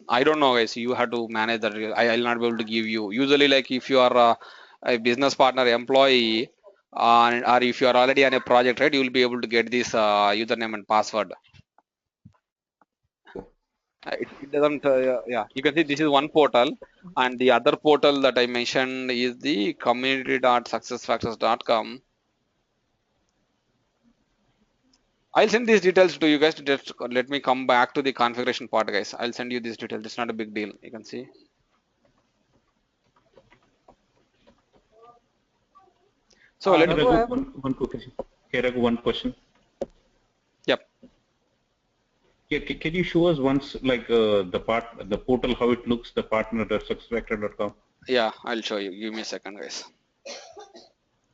I don't know, guys. You have to manage that. I'll not be able to give you. Usually, like if you are a business partner employee, or if you are already on a project, right, you will be able to get this username and password. It doesn't. Yeah, you can see this is one portal, and the other portal that I mentioned is the community.successfactors.com. I'll send these details to you guys. Just let me come back to the configuration part, guys. I'll send you these details. It's not a big deal. You can see. So let me one question. Here I go one question. Yep. Yeah, can you show us once like the portal how it looks, the partner.successfactors.com? Yeah, I'll show you. Give me a second, guys.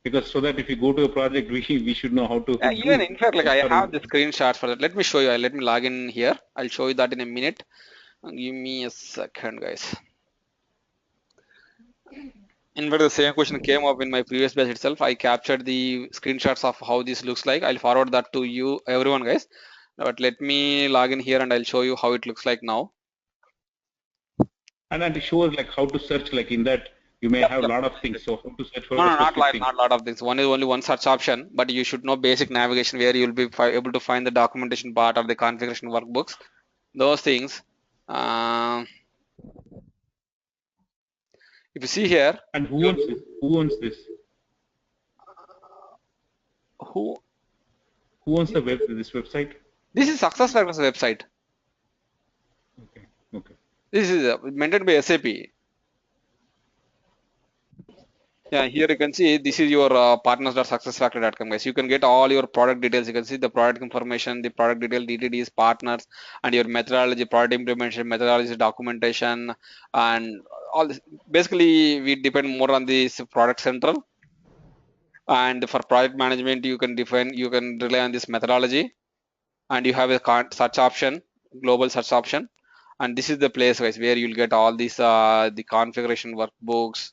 Because so that if you go to a project, we should know how to do. Even in fact, like I have the screenshots for that. Let me show you. Let me log in here. I'll show you that in a minute. Give me a second, guys. In fact, the same question came up in my previous batch itself. I captured the screenshots of how this looks like. I'll forward that to you, everyone, guys. But let me log in here and I'll show you how it looks like now. And then it shows like how to search. Like in that, you may have a lot of things. So how to search for No, not a lot of things. One is only one search option, but you should know basic navigation where you'll be able to find the documentation part or the configuration workbooks. Those things. If you see here. And who owns this? Who owns this? Who owns this website? This is SuccessFactors website. Okay. Okay. This is maintained by SAP. Yeah, here you can see this is your partners.successfactor.com, guys. You can get all your product details. You can see the product information, the product detail, DTDs, partners, and your methodology, product implementation, methodology, documentation, and all this. Basically, we depend more on this product central. And for project management, you can rely on this methodology, and you have a search option, global search option, and this is the place, guys, where you'll get all these the configuration workbooks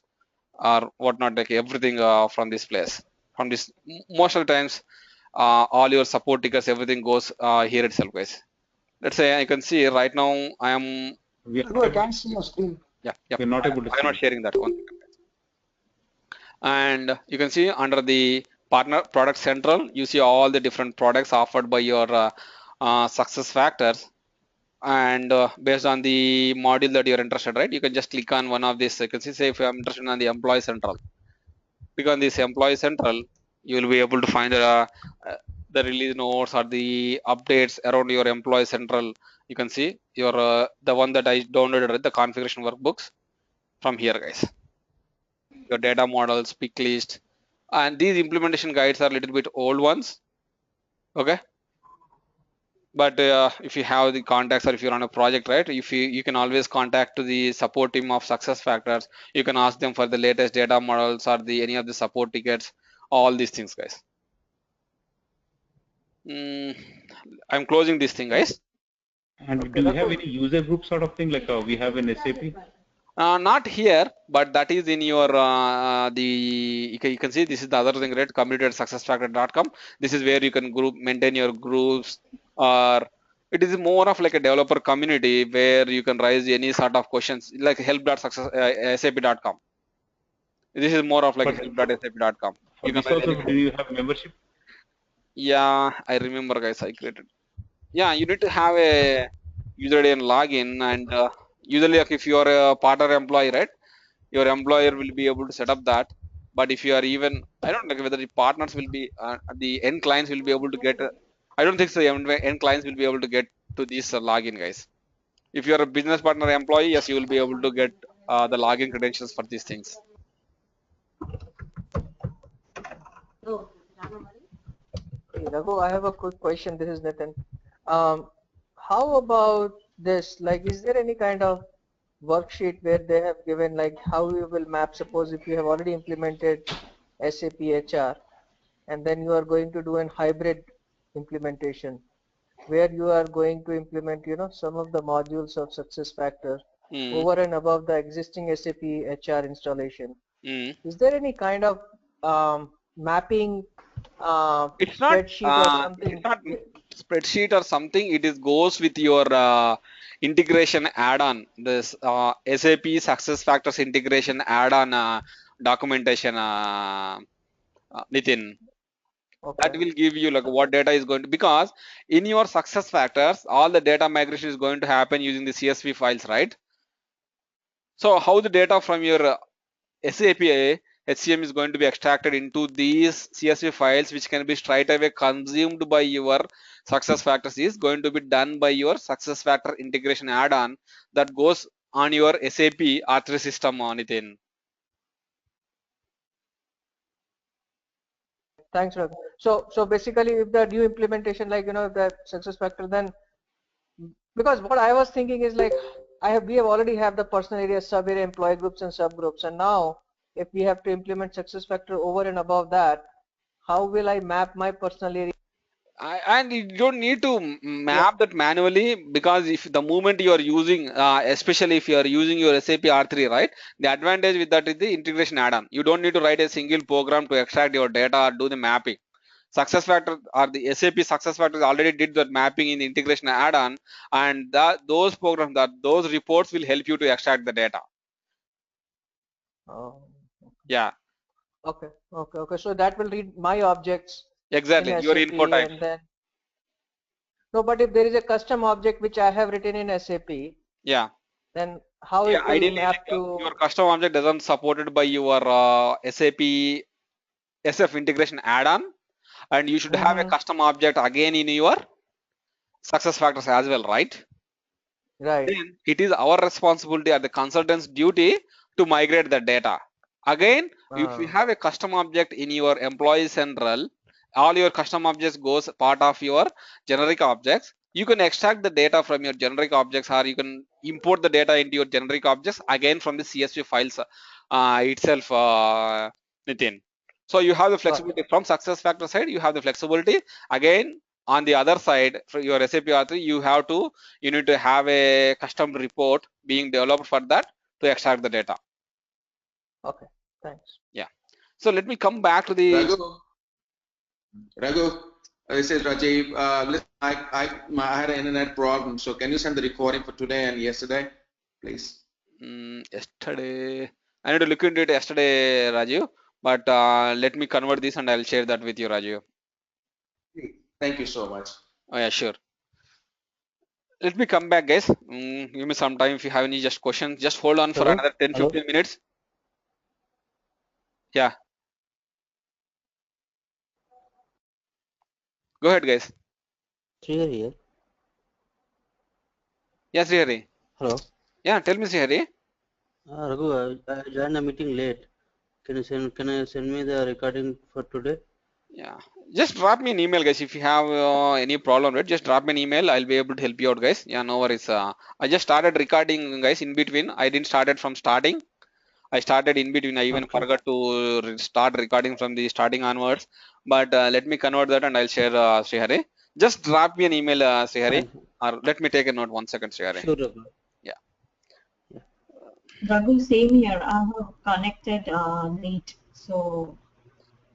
or whatnot, like everything from this place. From this, most of the times, all your support tickets, everything goes here itself, guys. Let's say I can see right now I am. No, I can't see your screen. Yeah, we're not able to. I'm not sharing that one. And you can see under the partner product central, you see all the different products offered by your success factors. And based on the module that you're interested, right, you can just click on one of these. You can see, say, if I'm interested on the employee central, click on this employee central, you will be able to find the release notes or the updates around your employee central. You can see your the one that I downloaded, right, the configuration workbooks from here, guys. Your data models, pick list, and these implementation guides are a little bit old ones. Okay. But if you have the contacts, or if you're on a project, right, if you can always contact to the support team of SuccessFactors. You can ask them for the latest data models or any of the support tickets, all these things, guys. I'm closing this thing, guys. And do you have any user group sort of thing like we have in SAP? Not here, but that is in your you can see this is the other thing, right? Community@successfactor.com. This is where you can maintain your groups, or it is more of like a developer community where you can raise any sort of questions, like help.sap.com. This is more of like help.sap.com. You can also, do you have membership? Yeah, I remember, guys, I created. Yeah, you need to have a user ID and login, and usually, like, if you are a partner employee, right, your employer will be able to set up that. But if you are even, I don't know whether the partners will be, the end clients will be able to get. I don't think so. End clients will be able to get to this login, guys. If you are a business partner employee, yes, you will be able to get the login credentials for these things. Raghu, I have a quick question. This is Nitin. How about this? Like, is there any kind of worksheet where they have given like how you will map? Suppose if you have already implemented SAP HR, and then you are going to do an hybrid implementation, where you are going to implement, some of the modules of SuccessFactors over and above the existing SAP HR installation. Is there any kind of mapping it's not spreadsheet or something? It's not spreadsheet or something. It goes with your integration add-on. This SAP SuccessFactors integration add-on documentation, Nitin. Okay. That will give you like what data is going to, because in your SuccessFactors, all the data migration is going to happen using the CSV files, right? So how the data from your SAP HCM is going to be extracted into these CSV files, which can be straight away consumed by your SuccessFactors, is going to be done by your SuccessFactor integration add-on that goes on your SAP R3 system, Nitin. Thanks, Raghu. So basically, if the new implementation, like if the SuccessFactor, then because what I was thinking is like we already have the personal area, sub area, employee groups and subgroups, and now if we have to implement success factor over and above that, how will I map my personal area? And you don't need to map that manually, because if the moment you are using, especially if you are using your SAP R3, right, the advantage with that is the integration add-on. You don't need to write a single program to extract your data or do the mapping. Success factor or the SAP success factors already did that mapping in the integration add-on, and those programs, those reports will help you to extract the data. Oh, Yeah, okay. So that will read my objects exactly, in your SAP, info types. and then no, but if there is a custom object which I have written in SAP, Yeah. then how Yeah, it will ideally, map your to? custom object doesn't supported by your SAP SF integration add-on, and you should have a Mm-hmm. custom object again in your success factors as well, right? Right. Then it is our responsibility or the consultant's duty to migrate the data. Again, if you Uh, have a custom object in your employee central, all your custom objects goes part of your generic objects. You can extract the data from your generic objects, or you can import the data into your generic objects again from the CSV files itself, Nitin. So you have the got it. flexibility from success factor side. You have the flexibility. Again, on the other side, for your SAP R3, you need to have a custom report being developed for that to extract the data. Okay. Thanks. Yeah. So let me come back to the Raghu, this is Rajiv. Listen, I had an internet problem, so can you send the recording for today and yesterday, please? Yesterday. I need to look into it yesterday, Rajiv. But let me convert this and I'll share that with you, Rajiv. Thank you so much. Oh yeah, sure. Let me come back, guys. Give me some time if you have any just questions. Just hold on for Hello? another 10, Hello? 15 minutes. Yeah. Go ahead, guys. Srihari here. Yeah, Srihari. Hello. Yeah, tell me, Srihari. Raghu, I joined the meeting late. Can you send me the recording for today? Yeah, just drop me an email, guys. If you have any problem, right? Just drop me an email. I'll be able to help you out, guys. Yeah, no worries. I just started recording, guys, in between. I didn't started from starting. I started in between. I even Okay. forgot to start recording from the starting onwards. But let me convert that and I'll share, Srihari. Just drop me an email, Srihari. Fine. Or let me take a note 1 second, Srihari. Sure, Raghu. Yeah. Raghu, same here. I have connected late, so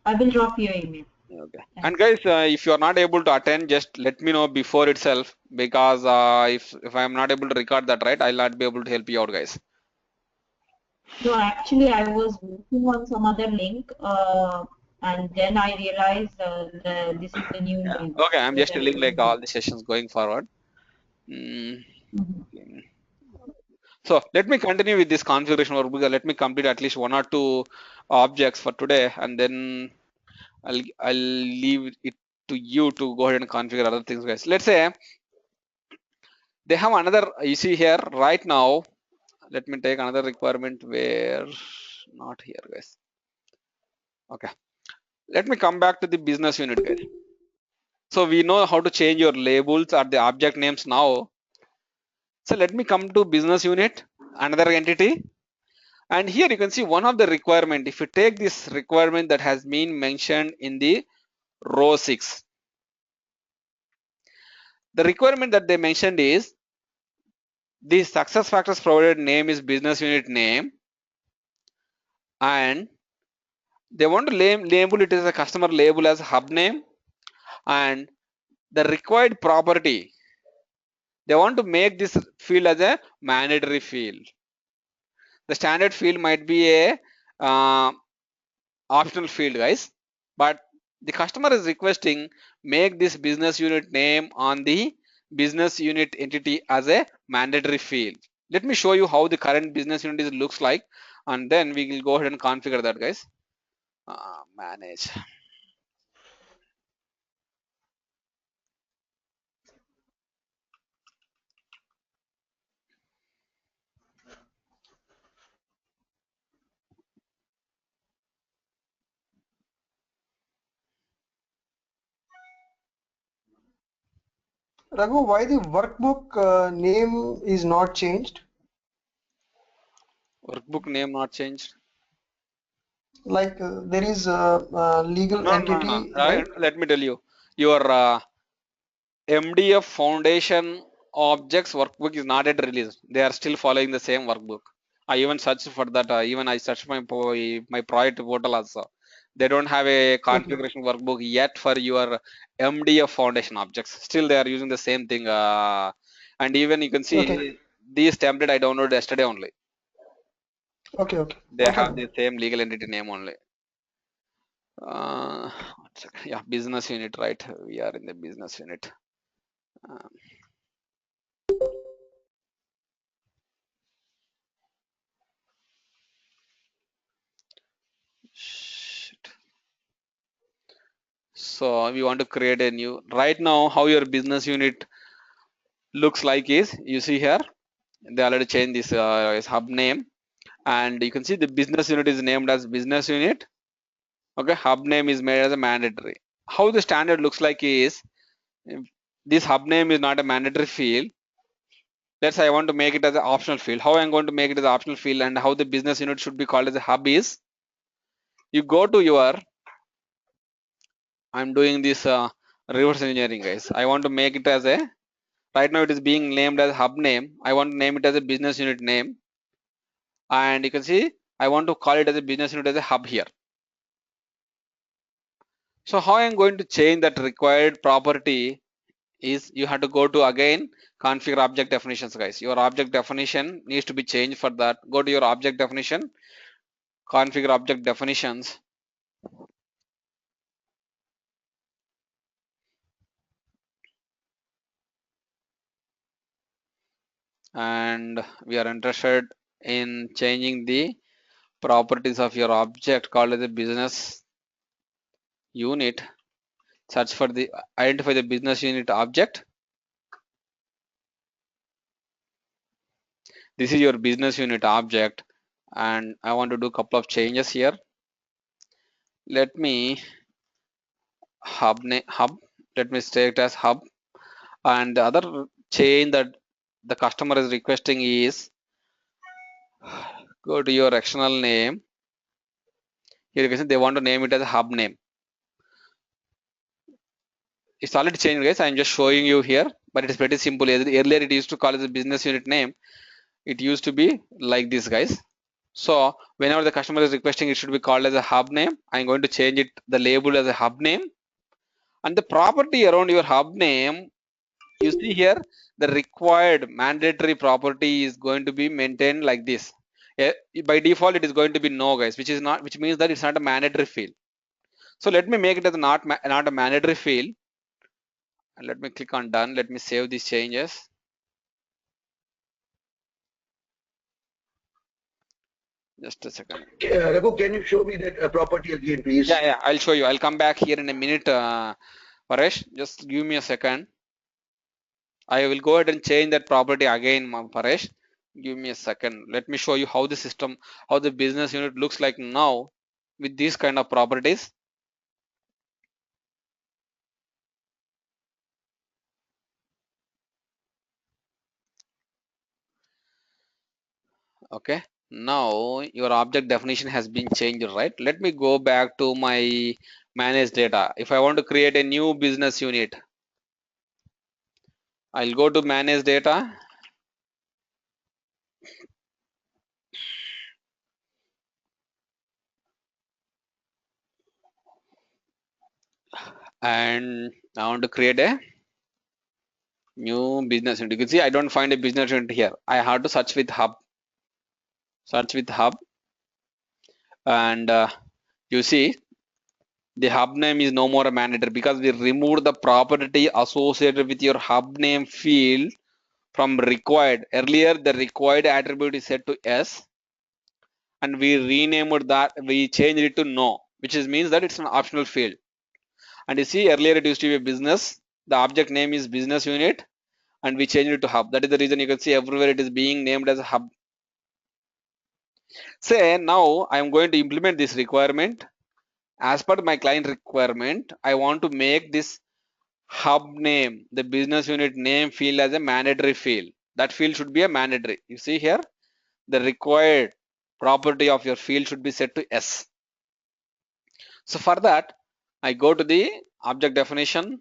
I will drop your email. Okay. Thanks. And guys, if you are not able to attend, just let me know before itself, because if I am not able to record that, right, I'll not be able to help you out, guys. No, actually, I was working on some other link, and then I realized this is the new link. Okay, I'm So just then telling I like will all the sessions going forward. Mhm. So let me continue with this configuration work, because let me complete at least 1 or 2 objects for today, and then I'll leave it to you to go ahead and configure other things, guys. Let's say they have another, you see here right now. Let me take another requirement where not here, guys. Okay, let me come back to the business unit, guys. So we know how to change your labels or the object names now. So let me come to business unit, another entity. And here you can see one of the requirement. If you take this requirement that has been mentioned in the row 6, the requirement that they mentioned is the success factors provided name is business unit name, and they want to label it as a customer label as hub name, and the required property, they want to make this field as a mandatory field. The standard field might be a optional field, guys, but the customer is requesting make this business unit name on the business unit entity as a mandatory field. Let me show you how the current business unit looks like, and then we will go ahead and configure that, guys. Manage. Raghu, why the workbook name is not changed? Workbook name not changed. like there is a legal entity, right? Let me tell you, your MDF Foundation objects workbook is not yet released. They are still following the same workbook. I even searched for that. Even I searched my project portal also. They don't have a configuration workbook yet for your MDF Foundation objects. Still, they are using the same thing. And even you can see these template I downloaded yesterday only. Okay. They have the same legal entity name only. Yeah, business unit, right? We are in the business unit. So we want to create a new, right now how your business unit looks like is, you see here, they already changed this hub name, and you can see the business unit is named as business unit. Okay, hub name is made as a mandatory. How the standard looks like is, this hub name is not a mandatory field. Let's say I want to make it as an optional field. How I'm going to make it as an optional field, and how the business unit should be called as a hub is, you go to your, I'm doing this reverse engineering, guys. I want to make it as a, right now it is being named as hub name. I want to name it as a business unit name, and you can see I want to call it as a business unit as a hub here. So how I'm going to change that required property is, you have to go to again configure object definitions, guys. Your object definition needs to be changed. For that, go to your object definition, configure object definitions, and we are interested in changing the properties of your object called as a business unit. Search for the, identify the business unit object. This is your business unit object, and I want to do a couple of changes here. Let me hub name, let me state it as hub, and the other change that the customer is requesting is, go to your external name. Here you can see they want to name it as a hub name. It's already changed, guys. I'm just showing you here, but it's pretty simple. Earlier it used to call it a business unit name. It used to be like this, guys. So whenever the customer is requesting, it should be called as a hub name. I'm going to change it, the label, as a hub name, and the property around your hub name, you see here, the required mandatory property is going to be maintained like this. By default it is going to be no, guys, which is not, which means that it's not a mandatory field. So let me make it as not a mandatory field, and let me click on done. Let me save these changes. Just a second. Raghu, can you show me that property again, please? Yeah, I'll show you. I'll come back here in a minute, Paresh. Just give me a second. I will go ahead and change that property again, Paresh. Give me a second. Let me show you how the system, how the business unit looks like now with these kind of properties. Okay, now your object definition has been changed, right? Let me go back to my manage data. If I want to create a new business unit, I'll go to manage data, and I want to create a new business unit. You can see I don't find a business unit here. I have to search with hub. Search with hub, and you see the hub name is no more a mandatory because we removed the property associated with your hub name field from required. Earlier the required attribute is set to S, and we renamed that, we changed it to no, which means that it's an optional field. And you see earlier it used to be a business, the object name is business unit, and we changed it to hub. That is the reason you can see everywhere it is being named as a hub. Say now I am going to implement this requirement. As per my client requirement, I want to make this hub name, the business unit name field, as a mandatory field. That field should be a mandatory. You see here, the required property of your field should be set to S. So for that, I go to the object definition.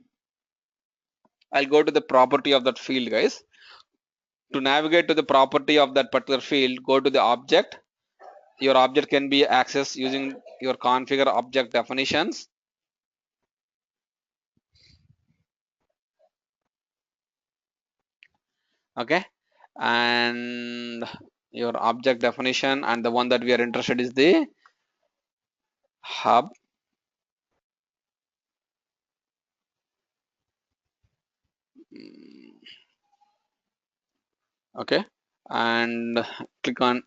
I'll go to the property of that field, guys. To navigate to the property of that particular field, go to the object. Your object can be accessed using your configure object definitions. Okay, and your object definition, and the one that we are interested is the hub. Okay, and click on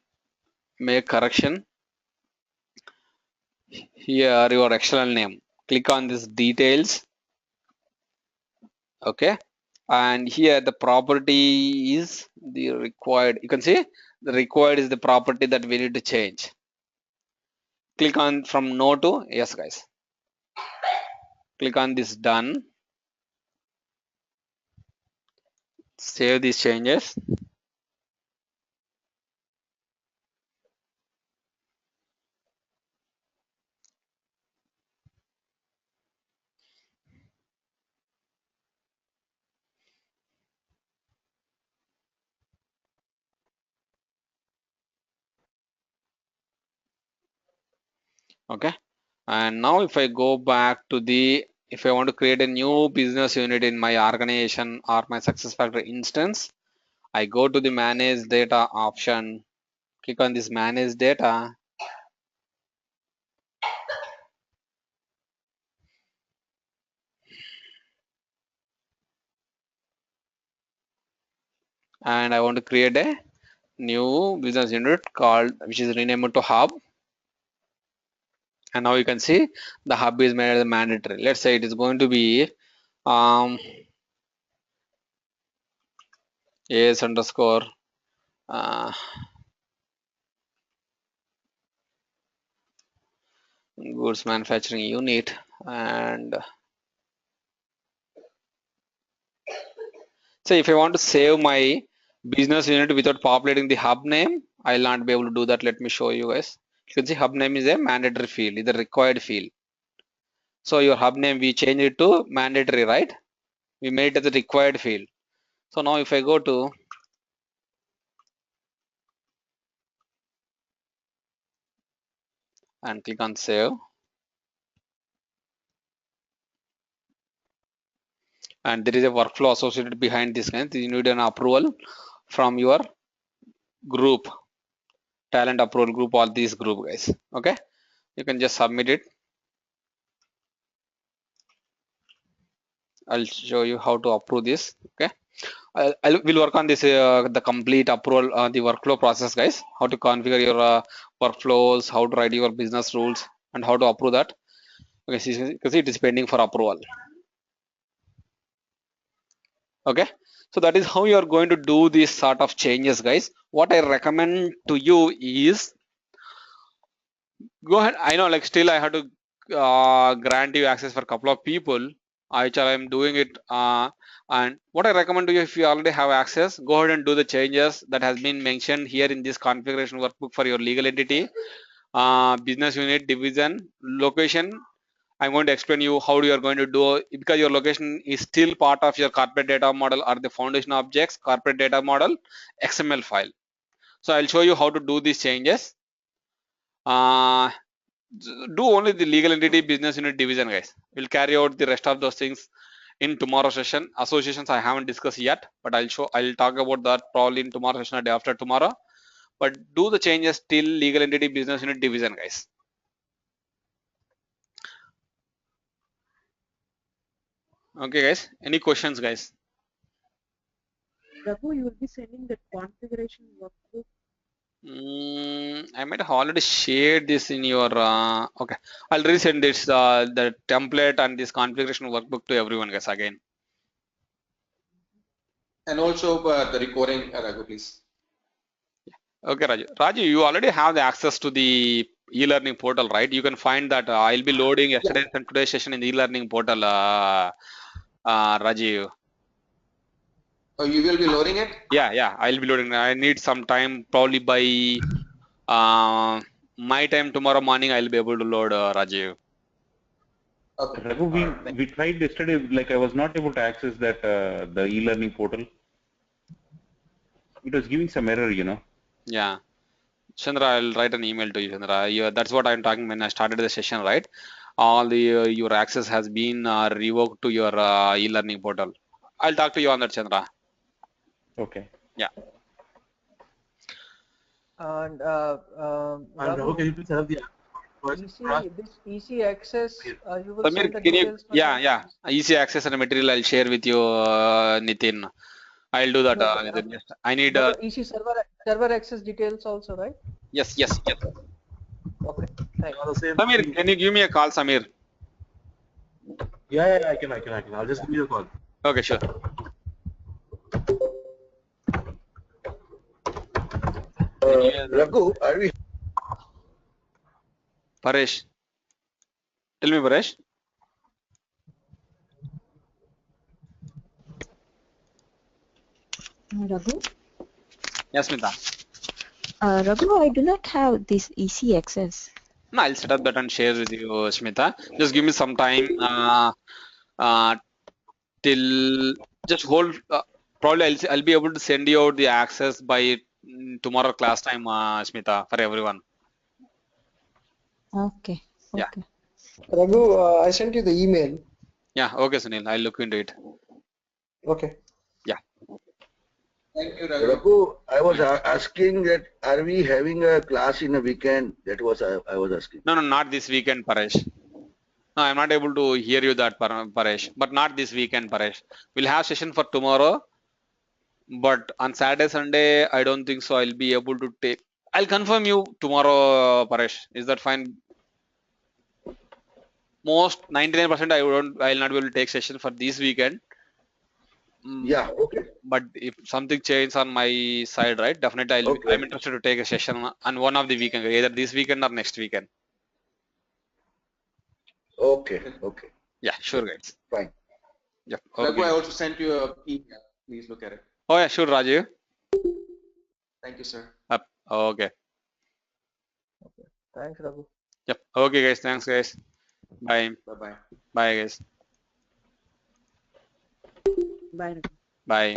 make correction. Here your external name, click on this details. Okay, and here the property is the required. You can see the required is the property that we need to change. Click on from no to yes, guys. Click on this done. Save these changes. Okay, and now if I go back to the, if I want to create a new business unit in my organization or my SuccessFactors instance, I go to the manage data option, click on this manage data. And I want to create a new business unit called, which is renamed to hub. And now you can see the hub is made as mandatory. Let's say it is going to be AS underscore goods manufacturing unit. And so if I want to save my business unit without populating the hub name, I'll not be able to do that. Let me show you guys. You can see hub name is a mandatory field, is a required field. So your hub name, we change it to mandatory, right? We made it as a required field. So now if I go to and click on save, and there is a workflow associated behind this, guys. You need an approval from your group, talent approval group, or this group, guys. Okay, you can just submit it. I'll show you how to approve this. Okay, I will work on this the complete approval, the workflow process, guys. How to configure your workflows, how to write your business rules, and how to approve that. Okay, see, because it is pending for approval. Okay, so that is how you are going to do these sort of changes, guys. What I recommend to you is go ahead. I know, like, still I have to grant you access for a couple of people. I am doing it, and what I recommend to you, if you already have access, go ahead and do the changes that has been mentioned here in this configuration workbook for your legal entity, business unit, division, location. I'm going to explain you how you are going to do, because your location is still part of your corporate data model or the foundation objects corporate data model XML file. So I'll show you how to do these changes. Do only the legal entity, business unit, division, guys. We'll carry out the rest of those things in tomorrow's session. Associations I haven't discussed yet, but I'll talk about that probably in tomorrow's session or day after tomorrow. But do the changes till legal entity, business unit, division, guys. Okay, guys. Any questions, guys? Raghu, you will be sending that configuration workbook. I might have already shared this in your okay, I'll resend this the template and this configuration workbook to everyone, guys, again. And also the recording, Raghu, please. Okay, Raju, you already have the access to the e-learning portal, right? You can find that I'll be loading yesterday's and today's session in the e-learning portal, Rajiv. Oh, you will be loading it? Yeah, I'll be loading. I need some time, probably by my time tomorrow morning. I'll be able to load, Rajiv. Okay. Raghu, we tried yesterday, like I was not able to access that the e-learning portal. It was giving some error, you know. Yeah. Chandra, I'll write an email to you, Chandra. That's what I'm talking when I started the session, right? All the your access has been revoked to your e-learning portal. I'll talk to you on that, Chandra. Okay. Yeah. And Raghu, can you please have the this EC access, you will Samir, send the can you? details for Yeah, that? yeah. Easy access and material I'll share with you, Nitin. I'll do that, No, Nitin. Yes. I need. no, EC server access details also, right? Yes, yes, yes. Okay, thanks. Samir, can you give me a call, Samir? Yeah, I can. I'll just give you a call. Okay, sure. Raghu, are we? Paresh. Tell me, Paresh. Raghu? Yes, Smita. Raghu, I do not have this EC access. No, I'll set up that and share with you, Smita. Just give me some time till just hold. Probably I'll be able to send you out the access by tomorrow class time, Smita, for everyone. Okay. Yeah. Okay. Raghu, I sent you the email. Yeah. Okay, Sunil. I'll look into it. Okay. Yeah. Thank you, Raghu. Raghu, I was asking that are we having a class in a weekend? That was I was asking. No, not this weekend, Paresh. No, I'm not able to hear you that, Paresh. But not this weekend, Paresh. We'll have session for tomorrow. But on Saturday, Sunday, I don't think so. I'll be able to take. I'll confirm you tomorrow, Paresh. Is that fine? Most 99% I'll not be able to take session for this weekend. Yeah, okay. But if something changes on my side, right? Definitely I'm interested to take a session on one of the weekend, either this weekend or next weekend. Okay. Yeah, sure, guys. Fine. Yeah. Raghu, Okay. I also sent you an email. Please look at it. Oh yeah, sure, Rajiv. Thank you, sir. Okay. Thanks, Raghu. Yep. Okay, guys. Thanks, guys. Bye. Bye-bye. Bye, guys. Bye. Bye.